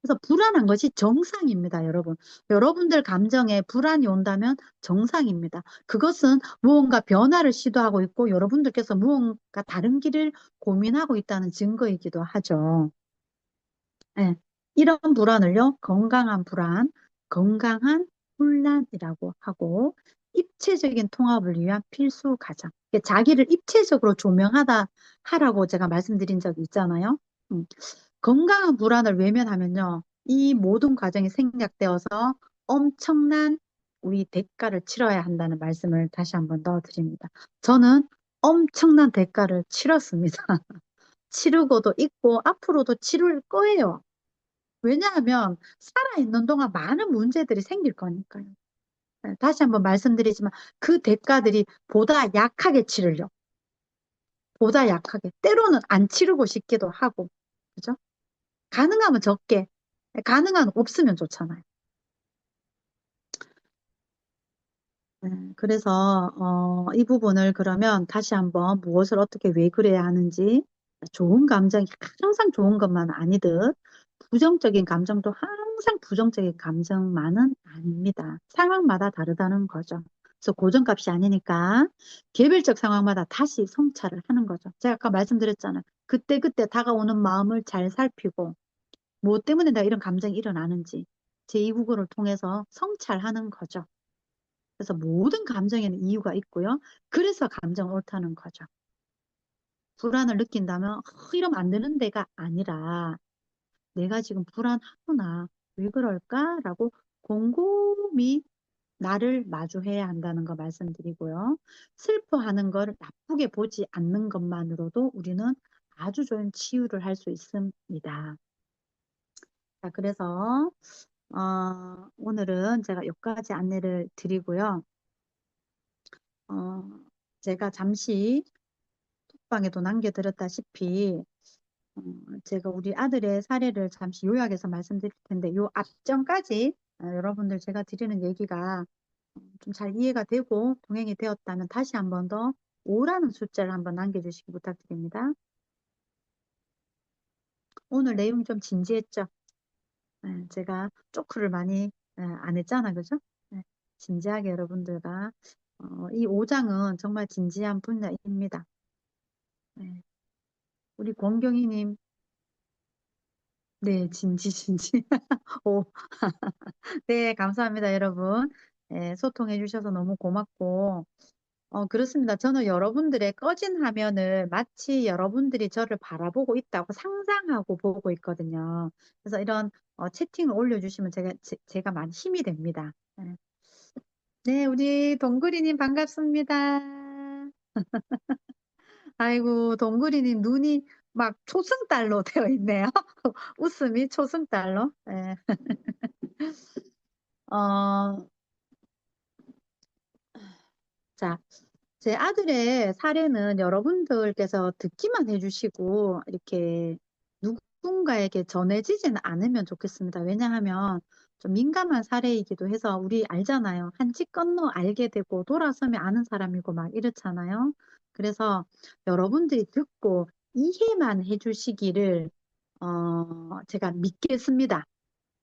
그래서 불안한 것이 정상입니다, 여러분. 여러분들 감정에 불안이 온다면 정상입니다. 그것은 무언가 변화를 시도하고 있고 여러분들께서 무언가 다른 길을 고민하고 있다는 증거이기도 하죠. 예, 이런 불안을요, 건강한 불안, 건강한 혼란이라고 하고, 입체적인 통합을 위한 필수 과정. 이게 자기를 입체적으로 하라고 제가 말씀드린 적이 있잖아요. 음, 건강한 불안을 외면하면요, 이 모든 과정이 생략되어서 엄청난 우리 대가를 치러야 한다는 말씀을 다시 한번 넣어드립니다. 저는 엄청난 대가를 치렀습니다. 치르고도 있고, 앞으로도 치를 거예요. 왜냐하면 살아있는 동안 많은 문제들이 생길 거니까요. 다시 한번 말씀드리지만 그 대가들이 보다 약하게 치르려. 보다 약하게. 때로는 안 치르고 싶기도 하고. 그죠? 가능하면 적게. 가능한 없으면 좋잖아요. 그래서 이 부분을 그러면 다시 한번 무엇을 어떻게 왜 그래야 하는지 좋은 감정이 항상 좋은 것만 아니듯 부정적인 감정도 항상 부정적인 감정만은 아닙니다. 상황마다 다르다는 거죠. 그래서 고정값이 아니니까 개별적 상황마다 다시 성찰을 하는 거죠. 제가 아까 말씀드렸잖아요. 그때그때 다가오는 마음을 잘 살피고 무엇 때문에 내가 이런 감정이 일어나는지 제2국어를 통해서 성찰하는 거죠. 그래서 모든 감정에는 이유가 있고요. 그래서 감정은 옳다는 거죠. 불안을 느낀다면 이러면 안 되는 데가 아니라 내가 지금 불안하구나. 왜 그럴까라고 곰곰이 나를 마주해야 한다는 거 말씀드리고요. 슬퍼하는 걸 나쁘게 보지 않는 것만으로도 우리는 아주 좋은 치유를 할 수 있습니다. 자, 그래서 오늘은 제가 여기까지 안내를 드리고요. 어, 제가 잠시 톡방에도 남겨드렸다시피 어, 제가 우리 아들의 사례를 잠시 요약해서 말씀드릴 텐데 요 앞전까지 여러분들 제가 드리는 얘기가 좀 잘 이해가 되고 동행이 되었다면 다시 한번 더 5라는 숫자를 한번 남겨주시기 부탁드립니다. 오늘 내용이 좀 진지했죠? 제가 쪼크를 많이 안 했잖아, 그죠? 네, 진지하게 여러분들과 이 5장은 정말 진지한 분야입니다. 네, 우리 권경희님, 네, 진지. 오, 네, 감사합니다, 여러분. 네, 소통해 주셔서 너무 고맙고, 그렇습니다. 저는 여러분들의 꺼진 화면을 마치 여러분들이 저를 바라보고 있다고 상상하고 보고 있거든요. 그래서 이런 채팅을 올려주시면 제가 많이 힘이 됩니다. 네, 네, 우리 동그리님 반갑습니다. 아이고, 동그리님 눈이 막 초승달로 되어 있네요. 웃음이 초승달로. 네. 어, 자, 제 아들의 사례는 여러분들께서 듣기만 해주시고, 이렇게 누군가에게 전해지지는 않으면 좋겠습니다. 왜냐하면 좀 민감한 사례이기도 해서 우리 알잖아요. 한치 건너 알게 되고 돌아서면 아는 사람이고 막 이렇잖아요. 그래서 여러분들이 듣고 이해만 해주시기를, 제가 믿겠습니다.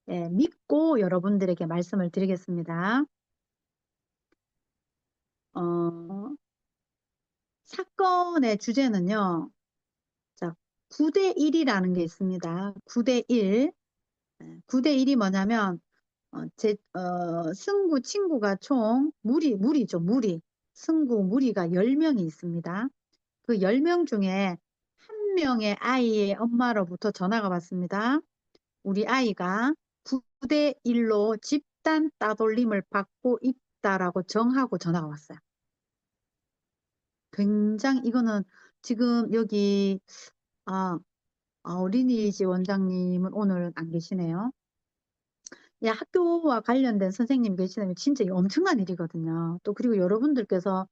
예, 믿고 여러분들에게 말씀을 드리겠습니다. 어, 사건의 주제는요. 자, 9대 1이라는 게 있습니다. 9대 1. 9대 1이 뭐냐면 승구 친구가 총 무리죠, 무리. 승구 무리가 10명이 있습니다. 그 10명 중에 한 명의 아이의 엄마로부터 전화가 왔습니다. 우리 아이가 9대 1로 집단 따돌림을 받고 있다라고 정하고 전화가 왔어요. 굉장히 이거는 지금 여기 아, 어린이집 원장님은 오늘 안 계시네요. 야, 학교와 관련된 선생님 계시다면 진짜 이거 엄청난 일이거든요. 또 그리고 여러분들께서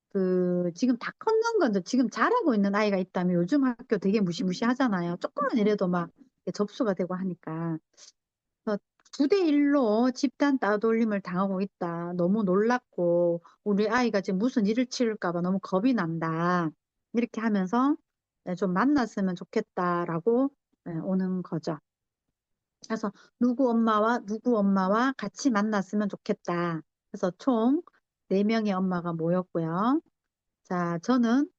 그 지금 다 컸는 건데 지금 잘하고 있는 아이가 있다면 요즘 학교 되게 무시무시하잖아요. 조금만 이래도 막 이렇게 접수가 되고 하니까. 그래서 9대 1로 집단 따돌림을 당하고 있다. 너무 놀랍고 우리 아이가 지금 무슨 일을 치를까 봐 너무 겁이 난다. 이렇게 하면서 좀 만났으면 좋겠다라고 오는 거죠. 그래서 누구 엄마와 같이 만났으면 좋겠다. 그래서 총 4명의 엄마가 모였고요. 자, 저는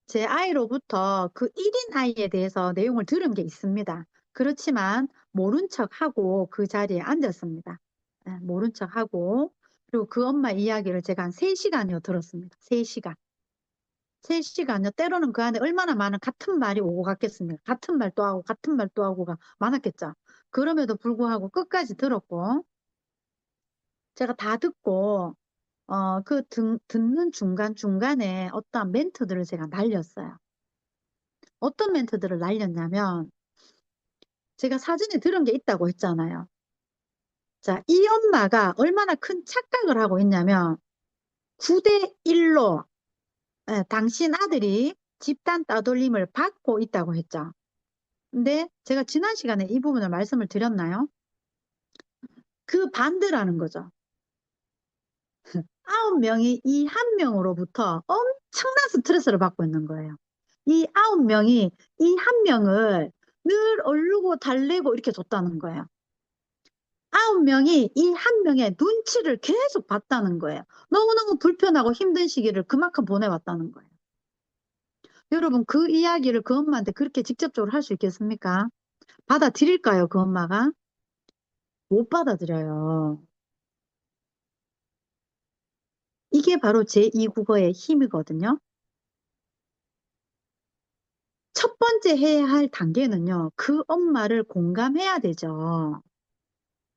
제 아이로부터 그 1인 아이에 대해서 내용을 들은 게 있습니다. 그렇지만 모른 척하고 그 자리에 앉았습니다. 모른 척하고 그리고 그 엄마 이야기를 제가 한 3시간이요 들었습니다. 3시간. 3시간요. 때로는 그 안에 얼마나 많은 같은 말이 오고 갔겠습니까? 같은 말 또 하고 같은 말 또 하고가 많았겠죠. 그럼에도 불구하고 끝까지 들었고 제가 다 듣고 듣는 중간중간에 어떠한 멘트들을 제가 날렸어요. 어떤 멘트들을 날렸냐면 제가 사전에 들은 게 있다고 했잖아요. 자, 이 엄마가 얼마나 큰 착각을 하고 있냐면 9대 1로 당신 아들이 집단 따돌림을 받고 있다고 했죠. 근데 제가 지난 시간에 이 부분을 말씀을 드렸나요? 그 반대라는 거죠. 아홉 명이 이 한 명으로부터 엄청난 스트레스를 받고 있는 거예요. 이 아홉 명이 이 한 명을 늘 얼르고 달래고 이렇게 줬다는 거예요. 아홉 명이 이 한 명의 눈치를 계속 봤다는 거예요. 너무너무 불편하고 힘든 시기를 그만큼 보내왔다는 거예요. 여러분, 그 이야기를 그 엄마한테 그렇게 직접적으로 할 수 있겠습니까? 받아들일까요, 그 엄마가? 못 받아들여요. 이게 바로 제2국어의 힘이거든요. 첫 번째 해야 할 단계는요, 그 엄마를 공감해야 되죠.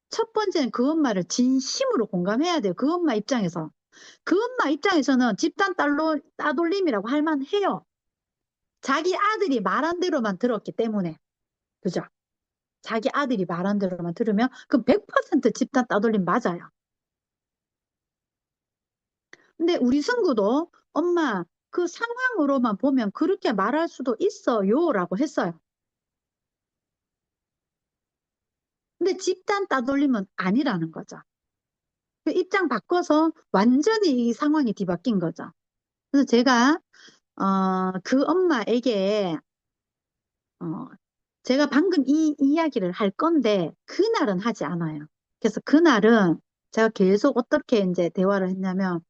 첫 번째는 그 엄마를 진심으로 공감해야 돼요. 그 엄마 입장에서. 그 엄마 입장에서는 집단 따돌림이라고 할 만해요. 자기 아들이 말한 대로만 들었기 때문에. 그죠? 자기 아들이 말한 대로만 들으면 그럼 100% 집단 따돌림 맞아요. 근데 우리 승구도 엄마 그 상황으로만 보면 그렇게 말할 수도 있어요라고 했어요. 근데 집단 따돌림은 아니라는 거죠. 그 입장 바꿔서 완전히 이 상황이 뒤바뀐 거죠. 그래서 제가 그 엄마에게 어, 제가 방금 이 이야기를 할 건데 그날은 하지 않아요. 그래서 그날은 제가 계속 어떻게 이제 대화를 했냐면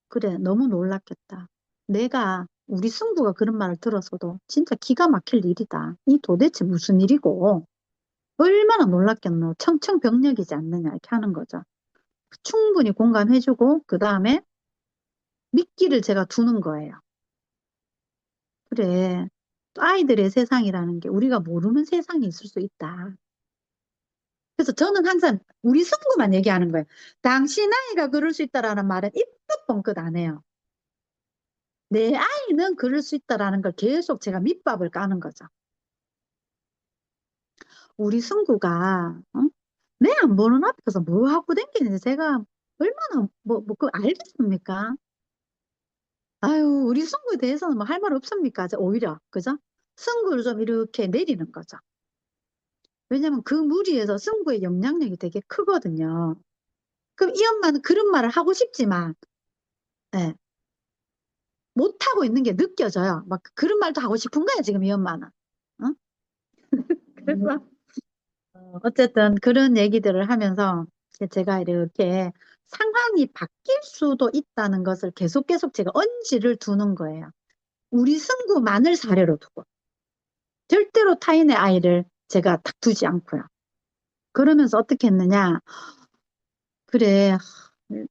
그래 너무 놀랐겠다. 내가 우리 승부가 그런 말을 들었어도 진짜 기가 막힐 일이다. 이 도대체 무슨 일이고 얼마나 놀랐겠노. 청천벽력이지 않느냐 이렇게 하는 거죠. 충분히 공감해주고 그 다음에 미끼를 제가 두는 거예요. 그래. 또 아이들의 세상이라는 게 우리가 모르는 세상이 있을 수 있다. 그래서 저는 항상 우리 승부만 얘기하는 거예요. 당신 아이가 그럴 수 있다라는 말은 입도 뻥끗 안 해요. 내 아이는 그럴 수 있다라는 걸 계속 제가 밑밥을 까는 거죠. 우리 승구가 내 안 보는 앞에서 뭐 하고 댕기는지 제가 얼마나 그 알겠습니까? 아유 우리 승구에 대해서는 뭐 할 말 없습니까? 오히려 그죠? 승구를 좀 이렇게 내리는 거죠. 왜냐면 그 무리에서 승부의 영향력이 되게 크거든요. 그럼 이 엄마는 그런 말을 하고 싶지만, 예, 못하고 있는 게 느껴져요. 막 그런 말도 하고 싶은 거야, 지금 이 엄마는. 어? 그래서, 어쨌든 그런 얘기들을 하면서 제가 이렇게 상황이 바뀔 수도 있다는 것을 계속 제가 언지를 두는 거예요. 우리 승구만을 사례로 두고. 절대로 타인의 아이를 제가 딱 두지 않고요. 그러면서 어떻게 했느냐. 그래,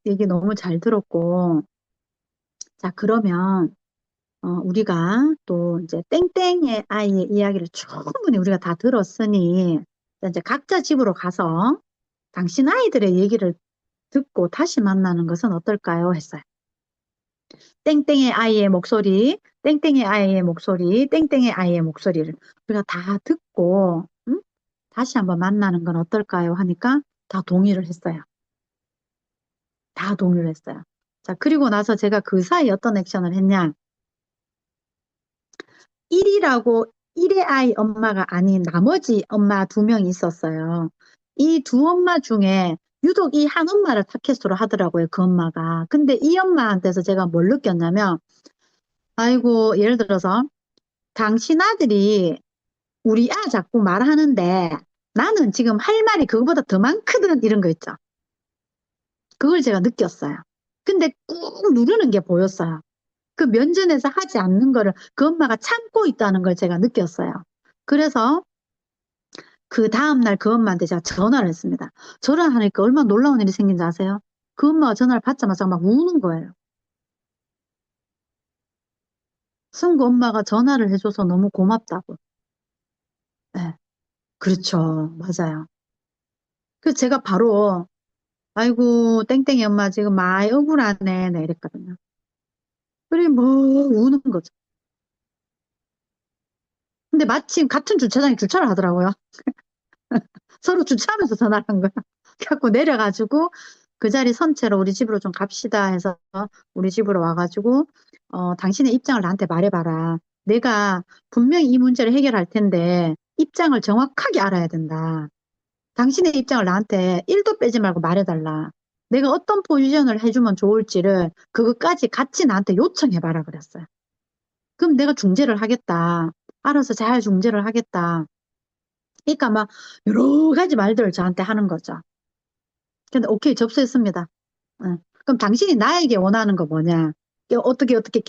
얘기 너무 잘 들었고, 자, 그러면, 우리가 또 이제 땡땡의 아이의 이야기를 충분히 우리가 다 들었으니, 이제 각자 집으로 가서 당신 아이들의 얘기를 듣고 다시 만나는 것은 어떨까요? 했어요. 땡땡의 아이의 목소리, 땡땡의 아이의 목소리, 땡땡의 아이의 목소리를 우리가 다 듣고, 다시 한번 만나는 건 어떨까요? 하니까 다 동의를 했어요. 다 동의를 했어요. 자, 그리고 나서 제가 그 사이 어떤 액션을 했냐? 1이라고 1의 아이 엄마가 아닌 나머지 엄마 두 명이 있었어요. 이 두 엄마 중에 유독 이 한 엄마를 타켓으로 하더라고요, 그 엄마가. 근데 이 엄마한테서 제가 뭘 느꼈냐면, 아이고, 예를 들어서, 당신 아들이 우리 아 자꾸 말하는데 나는 지금 할 말이 그거보다 더 많거든, 이런 거 있죠. 그걸 제가 느꼈어요. 근데 꾹 누르는 게 보였어요. 그 면전에서 하지 않는 거를 그 엄마가 참고 있다는 걸 제가 느꼈어요. 그래서 그 다음날 그 엄마한테 제가 전화를 했습니다. 전화를 하니까 얼마나 놀라운 일이 생긴지 아세요? 그 엄마가 전화를 받자마자 막 우는 거예요. 승구 엄마가 전화를 해줘서 너무 고맙다고. 네, 그렇죠. 맞아요. 그래서 제가 바로 아이고 땡땡이 엄마 지금 많이 억울하네 네, 이랬거든요. 그래 뭐 우는 거죠. 근데 마침 같은 주차장에 주차를 하더라고요. 서로 주차하면서 전화를 한 거야. 그래갖고 내려가지고 그 자리 선체로 우리 집으로 좀 갑시다 해서 우리 집으로 와가지고 당신의 입장을 나한테 말해봐라. 내가 분명히 이 문제를 해결할 텐데 입장을 정확하게 알아야 된다. 당신의 입장을 나한테 1도 빼지 말고 말해달라. 내가 어떤 포지션을 해주면 좋을지를 그것까지 같이 나한테 요청해봐라 그랬어요. 그럼 내가 중재를 하겠다. 알아서 잘 중재를 하겠다. 그러니까 막 여러 가지 말들을 저한테 하는 거죠. 근데 오케이 접수했습니다. 응. 그럼 당신이 나에게 원하는 거 뭐냐? 어떻게 이렇게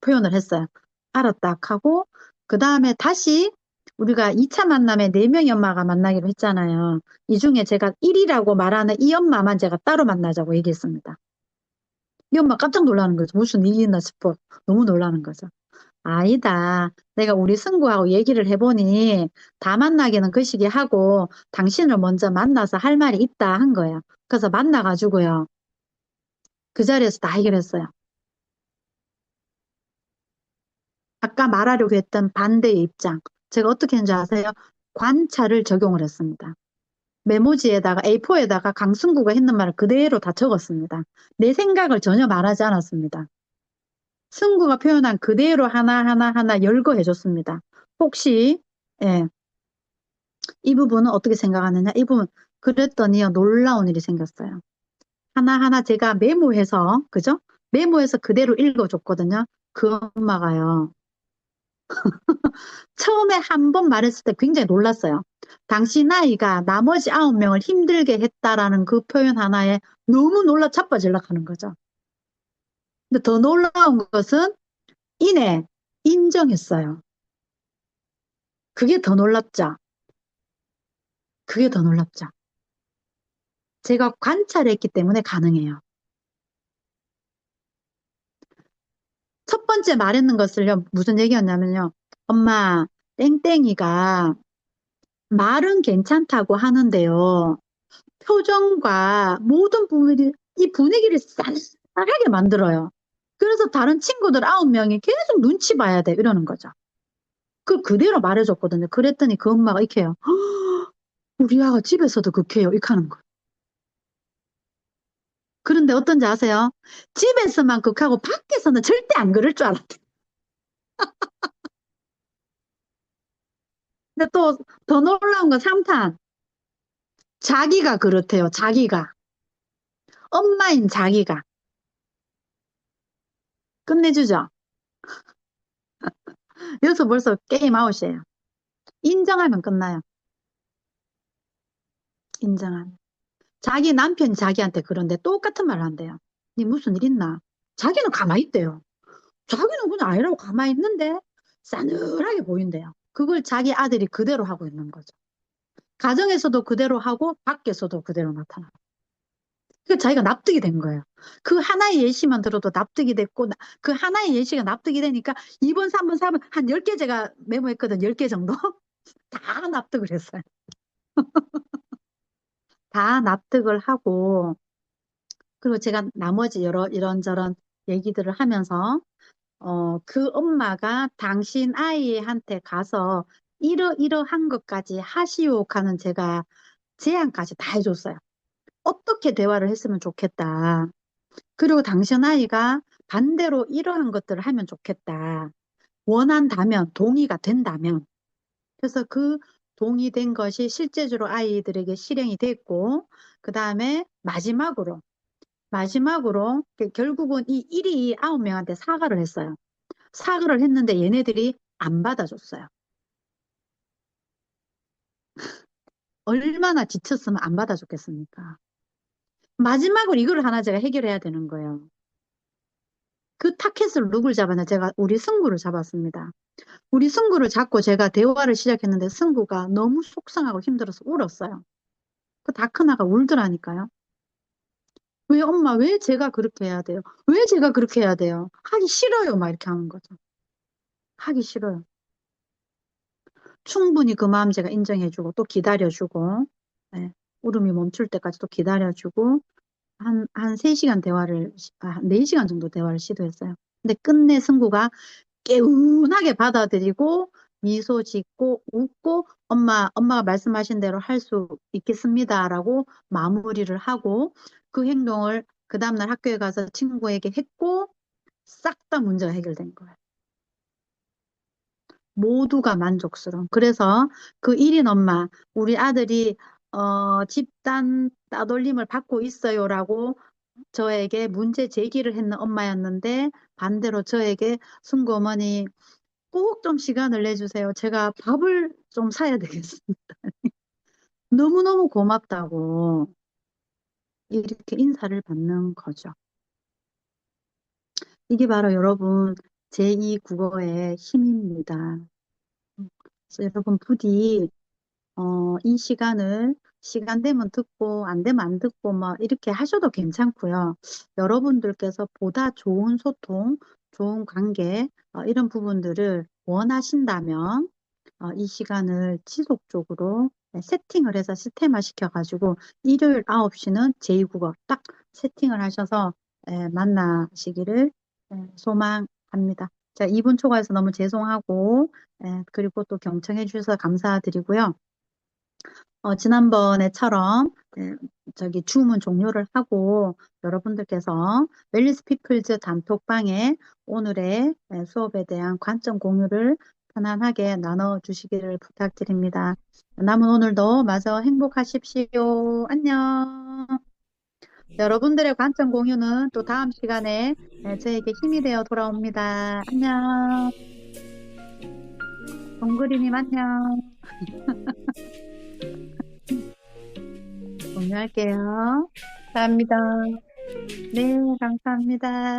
표현을 했어요. 알았다 하고 그 다음에 다시 우리가 2차 만남에 4명의 엄마가 만나기로 했잖아요. 이 중에 제가 1이라고 말하는 이 엄마만 제가 따로 만나자고 얘기했습니다. 이 엄마 깜짝 놀라는 거죠. 무슨 일이 있나 싶어. 너무 놀라는 거죠. 아니다. 내가 우리 승구하고 얘기를 해보니 다 만나기는 그 시기 하고 당신을 먼저 만나서 할 말이 있다 한 거예요. 그래서 만나가지고요. 그 자리에서 다 해결했어요. 아까 말하려고 했던 반대의 입장. 제가 어떻게 했는지 아세요? 관찰을 적용을 했습니다. 메모지에다가 A4에다가 강승구가 했는 말을 그대로 다 적었습니다. 내 생각을 전혀 말하지 않았습니다. 승구가 표현한 그대로 하나 열거해줬습니다. 혹시 예, 이 부분은 어떻게 생각하느냐? 이 부분 그랬더니요 놀라운 일이 생겼어요. 하나하나 제가 메모해서 그죠? 메모해서 그대로 읽어줬거든요. 그 엄마가요. 처음에 한 번 말했을 때 굉장히 놀랐어요. 당신 아이가 나머지 9명을 힘들게 했다라는 그 표현 하나에 너무 놀라 자빠질라 하는 거죠. 근데 더 놀라운 것은 이내 인정했어요. 그게 더 놀랍죠. 그게 더 놀랍죠. 제가 관찰했기 때문에 가능해요. 첫 번째 말했는 것을요, 무슨 얘기였냐면요. 엄마, 땡땡이가 말은 괜찮다고 하는데요. 표정과 모든 부분이 이 분위기를 쌀쌀하게 만들어요. 그래서 다른 친구들 9명이 계속 눈치 봐야 돼. 이러는 거죠. 그 그대로 말해줬거든요. 그랬더니 그 엄마가 이렇게 해요. 우리 아가 집에서도 그렇게 해요. 이렇게 하는 거예요. 그런데 어떤지 아세요? 집에서만 극하고 밖에서는 절대 안 그럴 줄 알았대. 근데 또 더 놀라운 건 3탄. 자기가 그렇대요. 자기가. 엄마인 자기가. 끝내주죠. 여기서 벌써 게임 아웃이에요. 인정하면 끝나요. 인정하면. 자기 남편이 자기한테 그런데 똑같은 말을 한대요. 니 무슨 일 있나? 자기는 가만히 있대요. 자기는 그냥 아니라고 가만히 있는데 싸늘하게 보인대요. 그걸 자기 아들이 그대로 하고 있는 거죠. 가정에서도 그대로 하고 밖에서도 그대로 나타나고. 그 자기가 납득이 된 거예요. 그 하나의 예시만 들어도 납득이 됐고 그 하나의 예시가 납득이 되니까 2번, 3번, 4번 한 10개 제가 메모했거든. 10개 정도. 다 납득을 했어요. 다 납득을 하고 그리고 제가 나머지 여러 이런저런 얘기들을 하면서 그 엄마가 당신 아이한테 가서 이러이러한 것까지 하시오 하는 제가 제안까지 다 해줬어요. 어떻게 대화를 했으면 좋겠다. 그리고 당신 아이가 반대로 이러한 것들을 하면 좋겠다. 원한다면, 동의가 된다면. 그래서 그 동의된 것이 실제적으로 아이들에게 실행이 됐고, 그 다음에 마지막으로 결국은 이 1이 9명한테 사과를 했어요. 사과를 했는데 얘네들이 안 받아줬어요. 얼마나 지쳤으면 안 받아줬겠습니까? 마지막으로 이걸 하나 제가 해결해야 되는 거예요. 그 타켓을 누굴 잡았냐? 제가 우리 승구를 잡았습니다. 우리 승구를 잡고 제가 대화를 시작했는데 승구가 너무 속상하고 힘들어서 울었어요. 그 다크나가 울더라니까요. 왜 엄마, 왜 제가 그렇게 해야 돼요? 왜 제가 그렇게 해야 돼요? 하기 싫어요. 막 이렇게 하는 거죠. 하기 싫어요. 충분히 그 마음 제가 인정해주고 또 기다려주고, 네. 울음이 멈출 때까지 또 기다려주고, 한 3시간 대화를, 4시간 정도 대화를 시도했어요. 근데 끝내 승구가 개운하게 받아들이고, 미소 짓고, 웃고, 엄마가 말씀하신 대로 할 수 있겠습니다라고 마무리를 하고, 그 행동을 그 다음날 학교에 가서 친구에게 했고, 싹 다 문제가 해결된 거예요. 모두가 만족스러운. 그래서 그 1인 엄마, 우리 아들이 집단 따돌림을 받고 있어요라고 저에게 문제 제기를 했는 엄마였는데 반대로 저에게 승구 어머니 꼭 좀 시간을 내주세요. 제가 밥을 좀 사야 되겠습니다. 너무너무 고맙다고 이렇게 인사를 받는 거죠. 이게 바로 여러분 제2 국어의 힘입니다. 그래서 여러분 부디 이 시간을 시간 되면 듣고 안 되면 안 듣고 뭐 이렇게 하셔도 괜찮고요. 여러분들께서 보다 좋은 소통, 좋은 관계 이런 부분들을 원하신다면 이 시간을 지속적으로 세팅을 해서 시스템화 시켜가지고 일요일 9시는 제2국어 딱 세팅을 하셔서 만나시기를 소망합니다. 자, 2분 초과해서 너무 죄송하고 그리고 또 경청해 주셔서 감사드리고요. 지난번에처럼 저기 주문 종료를 하고 여러분들께서 웰리스 피플즈 단톡방에 오늘의 수업에 대한 관점 공유를 편안하게 나눠주시기를 부탁드립니다. 남은 오늘도 마저 행복하십시오. 안녕. 여러분들의 관점 공유는 또 다음 시간에 저에게 힘이 되어 돌아옵니다. 안녕. 동그리님 안녕. 공유할게요. 감사합니다. 네, 감사합니다.